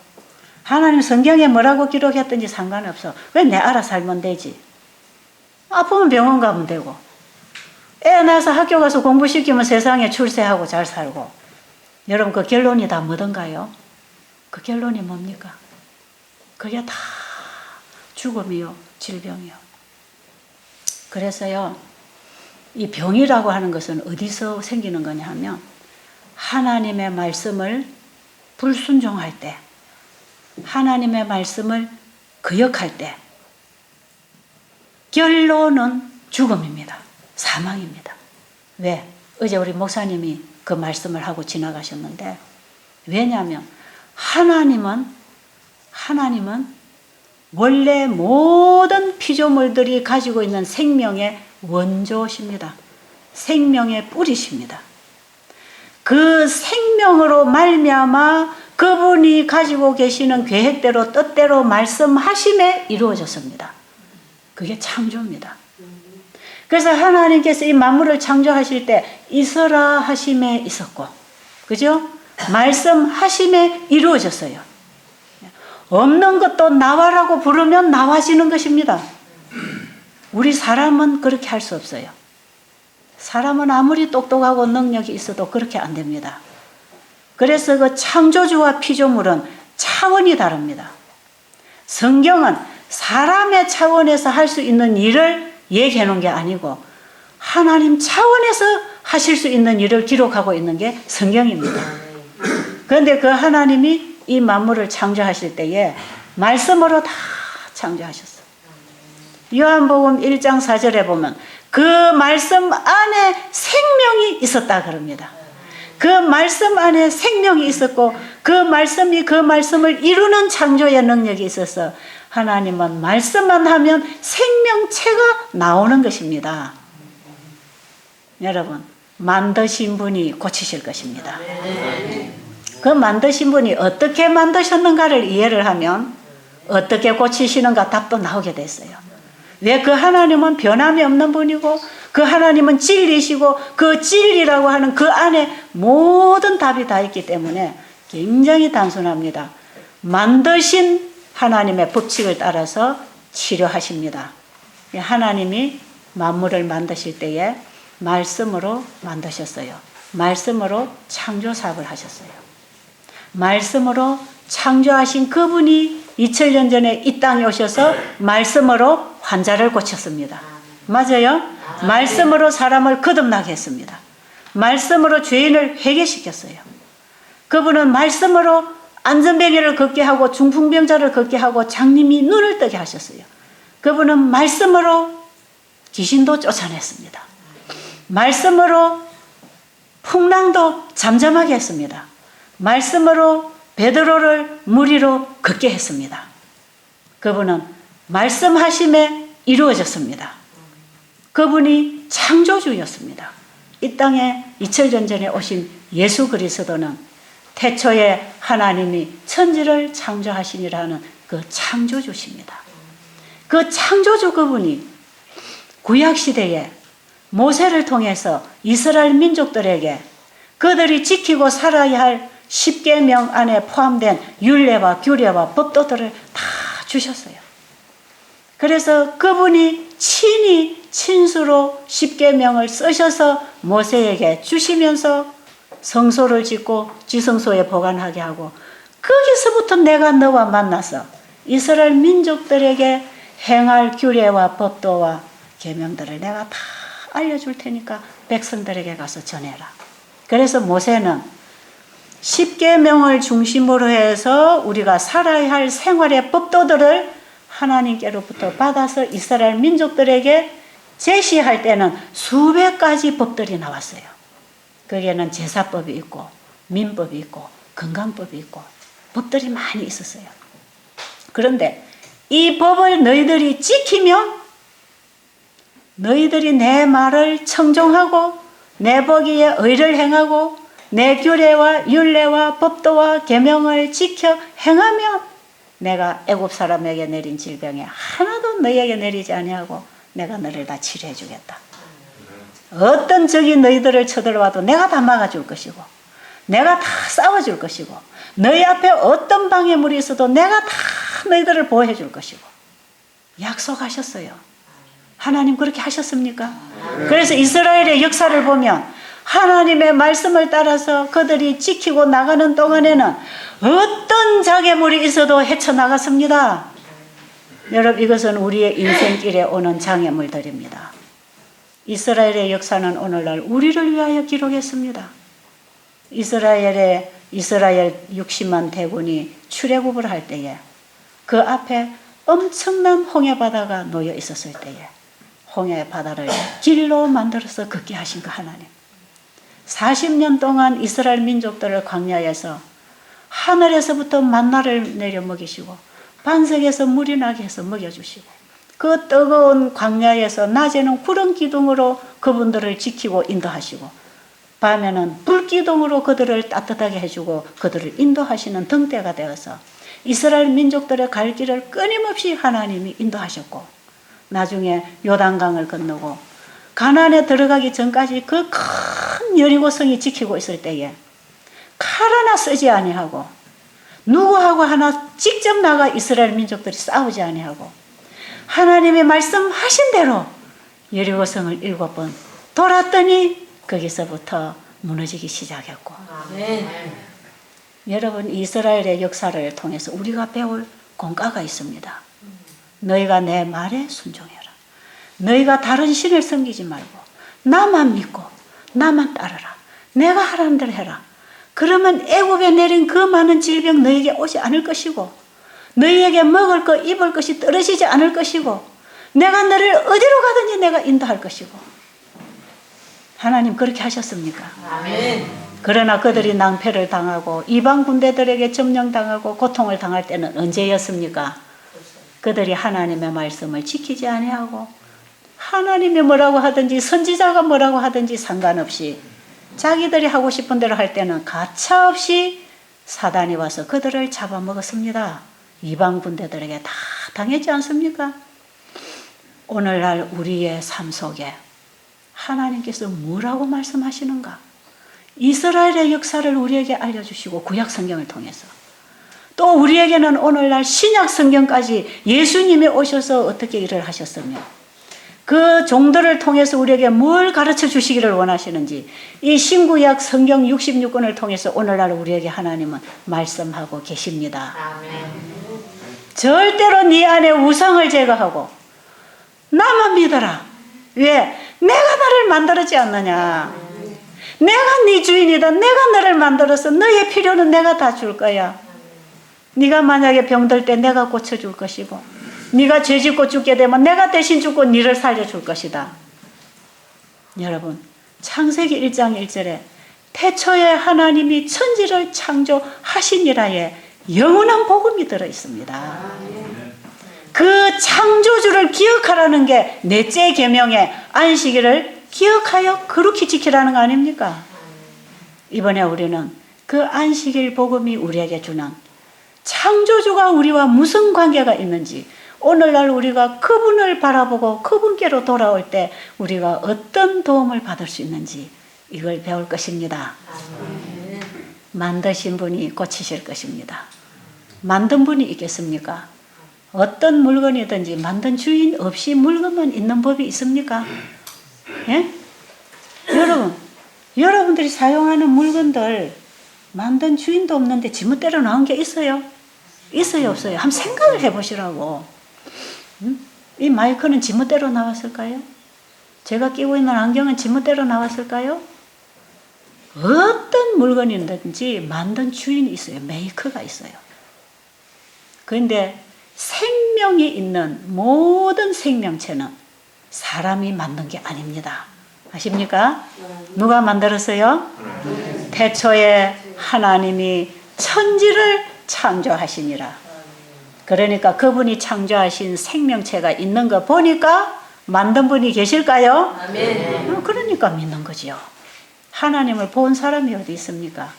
하나님 성경에 뭐라고 기록했든지 상관없어. 왜 내 알아 살면 되지? 아프면 병원 가면 되고, 애 낳아서 학교 가서 공부시키면 세상에 출세하고 잘 살고. 여러분, 그 결론이 다 뭐던가요? 그 결론이 뭡니까? 그게 다 죽음이요, 질병이요. 그래서요, 이 병이라고 하는 것은 어디서 생기는 거냐 하면, 하나님의 말씀을 불순종할 때, 하나님의 말씀을 거역할 때, 결론은 죽음입니다. 사망입니다. 왜? 어제 우리 목사님이 그 말씀을 하고 지나가셨는데, 왜냐하면 하나님은 원래 모든 피조물들이 가지고 있는 생명의 원조십니다. 생명의 뿌리십니다. 그 생명으로 말미암아 그분이 가지고 계시는 계획대로 뜻대로 말씀하심에 이루어졌습니다. 그게 창조입니다. 그래서 하나님께서 이 만물을 창조하실 때 있어라 하심에 있었고, 그죠? 말씀하심에 이루어졌어요. 없는 것도 나와라고 부르면 나와지는 것입니다. 우리 사람은 그렇게 할 수 없어요. 사람은 아무리 똑똑하고 능력이 있어도 그렇게 안 됩니다. 그래서 그 창조주와 피조물은 차원이 다릅니다. 성경은 사람의 차원에서 할 수 있는 일을 얘기해 놓은 게 아니고 하나님 차원에서 하실 수 있는 일을 기록하고 있는 게 성경입니다. 그런데 그 하나님이 이 만물을 창조하실 때에 말씀으로 다 창조하셨어요. 요한복음 1장 4절에 보면 그 말씀 안에 생명이 있었다 그럽니다. 그 말씀 안에 생명이 있었고 그 말씀이 그 말씀을 이루는 창조의 능력이 있어서 하나님은 말씀만 하면 생명체가 나오는 것입니다. 여러분, 만드신 분이 고치실 것입니다. 그 만드신 분이 어떻게 만드셨는가를 이해를 하면 어떻게 고치시는가 답도 나오게 됐어요. 왜? 그 하나님은 변함이 없는 분이고 그 하나님은 진리시고 그 진리라고 하는 그 안에 모든 답이 다 있기 때문에 굉장히 단순합니다. 만드신 하나님의 법칙을 따라서 치료하십니다. 하나님이 만물을 만드실 때에 말씀으로 만드셨어요. 말씀으로 창조 사업을 하셨어요. 말씀으로 창조하신 그분이 2000년 전에 이 땅에 오셔서 말씀으로 환자를 고쳤습니다. 맞아요? 말씀으로 사람을 거듭나게 했습니다. 말씀으로 죄인을 회개시켰어요. 그분은 말씀으로 안전뱅이를 걷게 하고 중풍병자를 걷게 하고 장님이 눈을 뜨게 하셨어요. 그분은 말씀으로 귀신도 쫓아냈습니다. 말씀으로 풍랑도 잠잠하게 했습니다. 말씀으로 베드로를 물 위로 걷게 했습니다. 그분은 말씀하심에 이루어졌습니다. 그분이 창조주였습니다. 이 땅에 2000년 전에 오신 예수 그리스도는 태초에 하나님이 천지를 창조하시니라는 그 창조주십니다. 그 창조주 그분이 구약시대에 모세를 통해서 이스라엘 민족들에게 그들이 지키고 살아야 할 10계명 안에 포함된 율례와 규례와 법도들을 다 주셨어요. 그래서 그분이 친히 친수로 10계명을 쓰셔서 모세에게 주시면서 성소를 짓고 지성소에 보관하게 하고 거기서부터 내가 너와 만나서 이스라엘 민족들에게 행할 규례와 법도와 계명들을 내가 다 알려줄 테니까 백성들에게 가서 전해라. 그래서 모세는 10계명을 중심으로 해서 우리가 살아야 할 생활의 법도들을 하나님께로부터 받아서 이스라엘 민족들에게 제시할 때는 수백 가지 법들이 나왔어요. 거기에는 제사법이 있고 민법이 있고 건강법이 있고 법들이 많이 있었어요. 그런데 이 법을 너희들이 지키면 너희들이 내 말을 청종하고 내 보기에 의를 행하고 내 규례와 율례와 법도와 계명을 지켜 행하면 내가 애굽 사람에게 내린 질병에 하나도 너희에게 내리지 아니하고 내가 너를 다 치료해 주겠다. 어떤 적이 너희들을 쳐들어와도 내가 다 막아줄 것이고 내가 다 싸워줄 것이고 너희 앞에 어떤 방해물이 있어도 내가 다 너희들을 보호해 줄 것이고 약속하셨어요. 하나님 그렇게 하셨습니까? 그래서 이스라엘의 역사를 보면 하나님의 말씀을 따라서 그들이 지키고 나가는 동안에는 어떤 장애물이 있어도 헤쳐나갔습니다. 여러분, 이것은 우리의 인생길에 오는 장애물들입니다. 이스라엘의 역사는 오늘날 우리를 위하여 기록했습니다. 이스라엘 60만 대군이 출애굽을 할 때에 그 앞에 엄청난 홍해 바다가 놓여 있었을 때에 홍해 바다를 길로 만들어서 걷게 하신 그 하나님. 40년 동안 이스라엘 민족들을 광야에서 하늘에서부터 만나를 내려 먹이시고 반석에서 물이 나게 해서 먹여주시고 그 뜨거운 광야에서 낮에는 구름 기둥으로 그분들을 지키고 인도하시고 밤에는 불 기둥으로 그들을 따뜻하게 해주고 그들을 인도하시는 등대가 되어서 이스라엘 민족들의 갈 길을 끊임없이 하나님이 인도하셨고 나중에 요단강을 건너고 가나안에 들어가기 전까지 그 큰 여리고성이 지키고 있을 때에 칼 하나 쓰지 아니하고 누구하고 하나 직접 나가 이스라엘 민족들이 싸우지 아니하고 하나님의 말씀하신 대로 여리고성을 7번 돌았더니 거기서부터 무너지기 시작했고 여러분 이스라엘의 역사를 통해서 우리가 배울 공과가 있습니다. 너희가 내 말에 순종해라. 너희가 다른 신을 섬기지 말고 나만 믿고 나만 따르라. 내가 하라는 대로 해라. 그러면 애굽에 내린 그 많은 질병 너희에게 오지 않을 것이고 너희에게 먹을 것 입을 것이 떨어지지 않을 것이고 내가 너를 어디로 가든지 내가 인도할 것이고 하나님 그렇게 하셨습니까? 아멘. 그러나 그들이 낭패를 당하고 이방 군대들에게 점령당하고 고통을 당할 때는 언제였습니까? 그들이 하나님의 말씀을 지키지 아니하고 하나님이 뭐라고 하든지 선지자가 뭐라고 하든지 상관없이 자기들이 하고 싶은 대로 할 때는 가차없이 사단이 와서 그들을 잡아먹었습니다. 이방 군대들에게 다 당했지 않습니까? 오늘날 우리의 삶 속에 하나님께서 뭐라고 말씀하시는가? 이스라엘의 역사를 우리에게 알려주시고 구약 성경을 통해서 또 우리에게는 오늘날 신약 성경까지 예수님이 오셔서 어떻게 일을 하셨으며 그 종들을 통해서 우리에게 뭘 가르쳐 주시기를 원하시는지 이 신구약 성경 66권을 통해서 오늘날 우리에게 하나님은 말씀하고 계십니다. 아멘. 절대로 네 안에 우상을 제거하고 나만 믿어라. 왜? 내가 너를 만들었지 않느냐. 내가 네 주인이다. 내가 너를 만들어서 너의 필요는 내가 다 줄 거야. 네가 만약에 병들 때 내가 고쳐줄 것이고 네가 죄짓고 죽게 되면 내가 대신 죽고 네를 살려줄 것이다. 여러분 창세기 1장 1절에 태초에 하나님이 천지를 창조하시니라에 영원한 복음이 들어있습니다. 그 창조주를 기억하라는 게 넷째 계명의 안식일을 기억하여 그렇게 지키라는 거 아닙니까? 이번에 우리는 그 안식일 복음이 우리에게 주는 창조주가 우리와 무슨 관계가 있는지 오늘날 우리가 그분을 바라보고 그분께로 돌아올 때 우리가 어떤 도움을 받을 수 있는지 이걸 배울 것입니다. 만드신 분이 고치실 것입니다. 만든 분이 있겠습니까? 어떤 물건이든지 만든 주인 없이 물건만 있는 법이 있습니까? 예? 여러분들이 사용하는 물건들 만든 주인도 없는데 지멋대로 나온 게 있어요? 있어요, 없어요? 한번 생각을 해보시라고. 이 마이크는 지멋대로 나왔을까요? 제가 끼고 있는 안경은 지멋대로 나왔을까요? 어떤 물건이든지 만든 주인이 있어요. 메이커가 있어요. 그런데 생명이 있는 모든 생명체는 사람이 만든 게 아닙니다. 아십니까? 누가 만들었어요? 태초에 하나님이 천지를 창조하시니라. 그러니까 그분이 창조하신 생명체가 있는 거 보니까 만든 분이 계실까요? 아멘. 그러니까 믿는 거지요. 하나님을 본 사람이 어디 있습니까?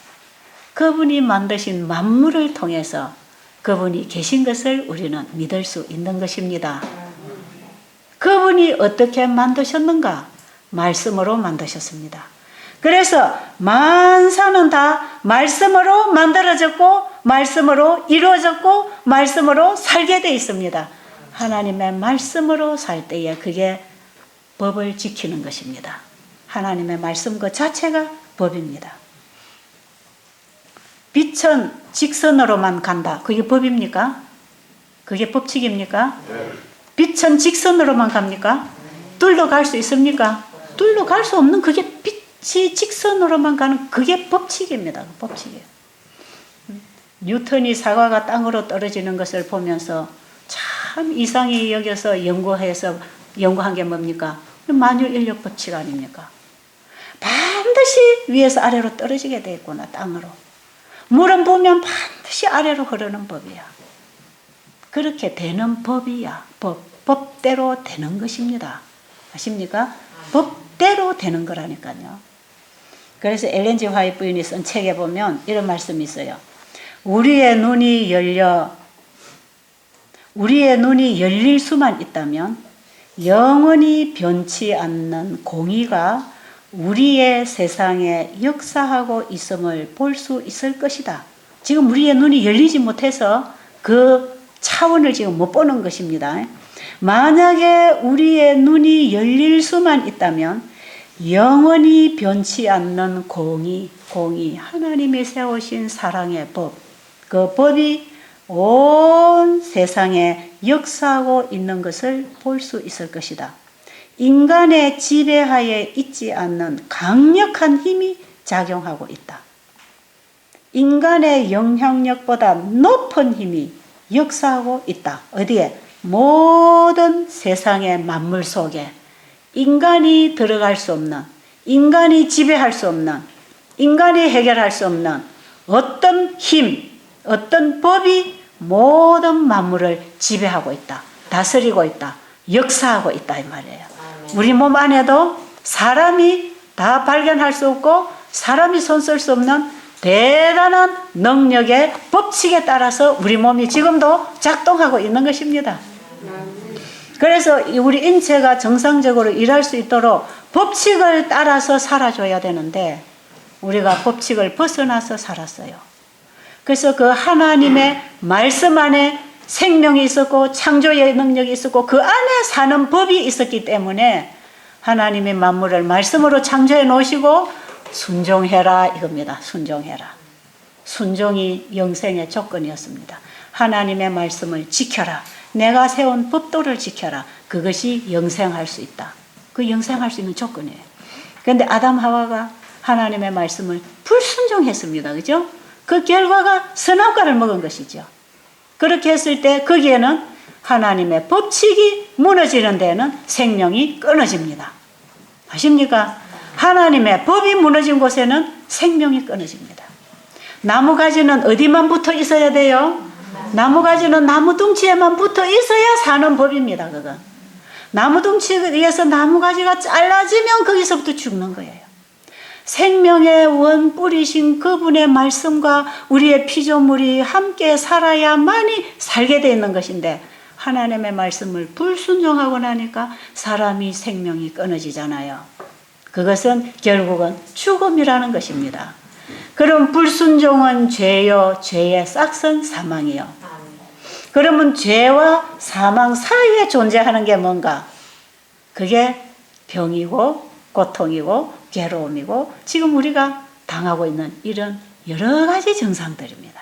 그분이 만드신 만물을 통해서 그분이 계신 것을 우리는 믿을 수 있는 것입니다. 그분이 어떻게 만드셨는가? 말씀으로 만드셨습니다. 그래서 만사는 다 말씀으로 만들어졌고 말씀으로 이루어졌고 말씀으로 살게 돼 있습니다. 하나님의 말씀으로 살 때에 그게 법을 지키는 것입니다. 하나님의 말씀 그 자체가 법입니다. 빛은 직선으로만 간다. 그게 법입니까? 그게 법칙입니까? 빛은 직선으로만 갑니까? 뚫러 갈 수 있습니까? 뚫러 갈 수 없는 그게 빛이 직선으로만 가는 그게 법칙입니다. 법칙이에요. 뉴턴이 사과가 땅으로 떨어지는 것을 보면서 참 이상히 여겨서 연구한 게 뭡니까? 만유인력 법칙 아닙니까? 반드시 위에서 아래로 떨어지게 돼 있구나, 땅으로. 물은 보면 반드시 아래로 흐르는 법이야. 그렇게 되는 법이야. 법대로 되는 것입니다. 아십니까? 법대로 되는 거라니까요. 그래서 엘렌 G 화이트 부인이 쓴 책에 보면 이런 말씀이 있어요. 우리의 눈이 열릴 수만 있다면 영원히 변치 않는 공의가 우리의 세상에 역사하고 있음을 볼 수 있을 것이다. 지금 우리의 눈이 열리지 못해서 그 차원을 지금 못 보는 것입니다. 만약에 우리의 눈이 열릴 수만 있다면 영원히 변치 않는 공의, 하나님이 세우신 사랑의 법, 그 법이 온 세상에 역사하고 있는 것을 볼 수 있을 것이다. 인간의 지배하에 있지 않는 강력한 힘이 작용하고 있다. 인간의 영향력보다 높은 힘이 역사하고 있다. 어디에? 모든 세상의 만물 속에 인간이 들어갈 수 없는, 인간이 지배할 수 없는, 인간이 해결할 수 없는 어떤 힘, 어떤 법이 모든 만물을 지배하고 있다. 다스리고 있다. 역사하고 있다 이 말이에요. 우리 몸 안에도 사람이 다 발견할 수 없고 사람이 손 쓸 수 없는 대단한 능력의 법칙에 따라서 우리 몸이 지금도 작동하고 있는 것입니다. 그래서 우리 인체가 정상적으로 일할 수 있도록 법칙을 따라서 살아줘야 되는데 우리가 법칙을 벗어나서 살았어요. 그래서 그 하나님의 말씀 안에 생명이 있었고 창조의 능력이 있었고 그 안에 사는 법이 있었기 때문에 하나님의 만물을 말씀으로 창조해 놓으시고 순종해라 이겁니다. 순종해라. 순종이 영생의 조건이었습니다. 하나님의 말씀을 지켜라. 내가 세운 법도를 지켜라. 그것이 영생할 수 있다. 그 영생할 수 있는 조건이에요. 그런데 아담 하와가 하나님의 말씀을 불순종했습니다. 그죠? 그 결과가 선악과를 먹은 것이죠. 그렇게 했을 때 거기에는 하나님의 법칙이 무너지는 데는 생명이 끊어집니다. 아십니까? 하나님의 법이 무너진 곳에는 생명이 끊어집니다. 나무가지는 어디만 붙어 있어야 돼요? 나무가지는 나무둥치에만 붙어 있어야 사는 법입니다. 그건 나무둥치에 의해서 나무가지가 잘라지면 거기서부터 죽는 거예요. 생명의 원 뿌리신 그분의 말씀과 우리의 피조물이 함께 살아야만이 살게 되어 있는 것인데 하나님의 말씀을 불순종하고 나니까 사람이 생명이 끊어지잖아요. 그것은 결국은 죽음이라는 것입니다. 그럼 불순종은 죄요, 죄의 싹은 사망이요. 그러면 죄와 사망 사이에 존재하는 게 뭔가? 그게 병이고 고통이고 괴로움이고 지금 우리가 당하고 있는 이런 여러 가지 증상들입니다.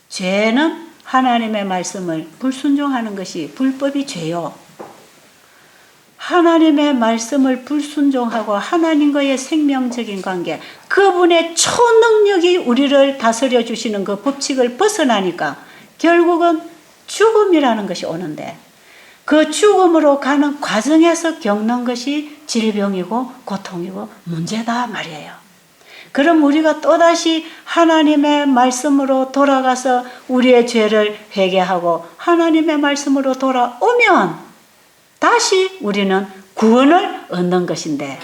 죄는 하나님의 말씀을 불순종하는 것이 불법이 죄요. 하나님의 말씀을 불순종하고 하나님과의 생명적인 관계, 그분의 초능력이 우리를 다스려 주시는 그 법칙을 벗어나니까 결국은 죽음이라는 것이 오는데 그 죽음으로 가는 과정에서 겪는 것이 질병이고 고통이고 문제다 말이에요. 그럼 우리가 또다시 하나님의 말씀으로 돌아가서 우리의 죄를 회개하고 하나님의 말씀으로 돌아오면 다시 우리는 구원을 얻는 것인데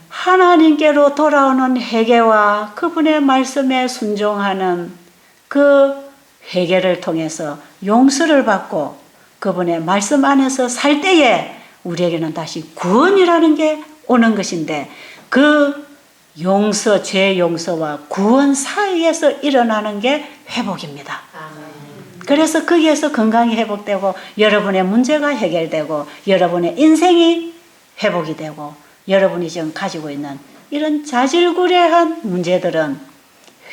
하나님께로 돌아오는 회개와 그분의 말씀에 순종하는 그 회개를 통해서 용서를 받고 그분의 말씀 안에서 살 때에 우리에게는 다시 구원이라는 게 오는 것인데 그 용서, 죄 용서와 구원 사이에서 일어나는 게 회복입니다. 그래서 거기에서 건강이 회복되고 여러분의 문제가 해결되고 여러분의 인생이 회복이 되고 여러분이 지금 가지고 있는 이런 자질구레한 문제들은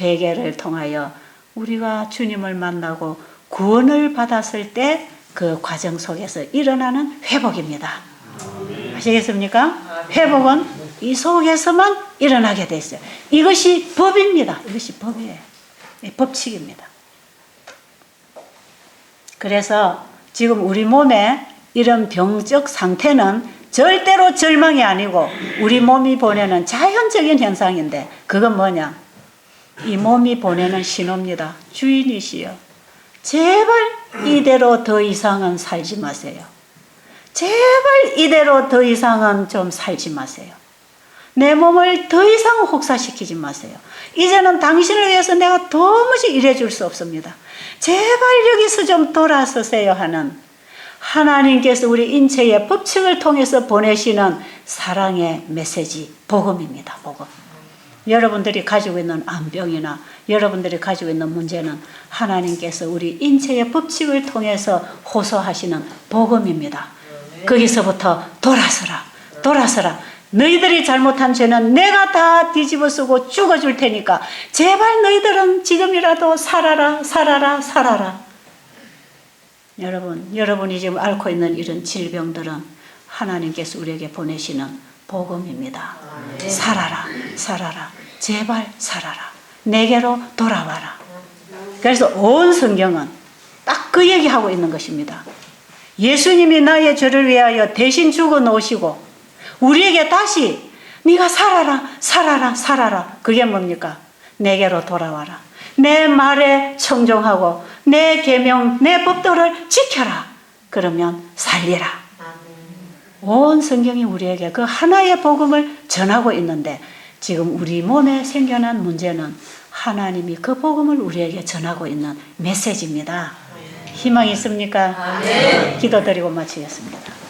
회개를 통하여 우리가 주님을 만나고 구원을 받았을 때 그 과정 속에서 일어나는 회복입니다. 아시겠습니까? 회복은 이 속에서만 일어나게 돼 있어요. 이것이 법입니다. 이것이 법이에요. 법칙입니다. 그래서 지금 우리 몸에 이런 병적 상태는 절대로 절망이 아니고 우리 몸이 보내는 자연적인 현상인데 그건 뭐냐? 이 몸이 보내는 신호입니다. 주인이시여, 제발 이대로 더 이상은 살지 마세요. 제발 이대로 더 이상은 좀 살지 마세요. 내 몸을 더 이상 혹사시키지 마세요. 이제는 당신을 위해서 내가 도무지 일해줄 수 없습니다. 제발 여기서 좀 돌아서세요 하는 하나님께서 우리 인체의 법칙을 통해서 보내시는 사랑의 메시지, 복음입니다. 복음. 여러분들이 가지고 있는 암병이나 여러분들이 가지고 있는 문제는 하나님께서 우리 인체의 법칙을 통해서 호소하시는 복음입니다. 거기서부터 돌아서라. 너희들이 잘못한 죄는 내가 다 뒤집어 쓰고 죽어줄 테니까 제발 너희들은 지금이라도 살아라. 여러분이 지금 앓고 있는 이런 질병들은 하나님께서 우리에게 보내시는 복음입니다. 살아라. 제발 살아라. 내게로 돌아와라. 그래서 온 성경은 딱 그 얘기하고 있는 것입니다. 예수님이 나의 죄를 위하여 대신 죽어 놓으시고 우리에게 다시 네가 살아라. 그게 뭡니까? 내게로 돌아와라. 내 말에 청종하고 내 계명, 내 법도를 지켜라. 그러면 살리라. 온 성경이 우리에게 그 하나의 복음을 전하고 있는데 지금 우리 몸에 생겨난 문제는 하나님이 그 복음을 우리에게 전하고 있는 메시지입니다. 희망이 있습니까? 기도드리고 마치겠습니다.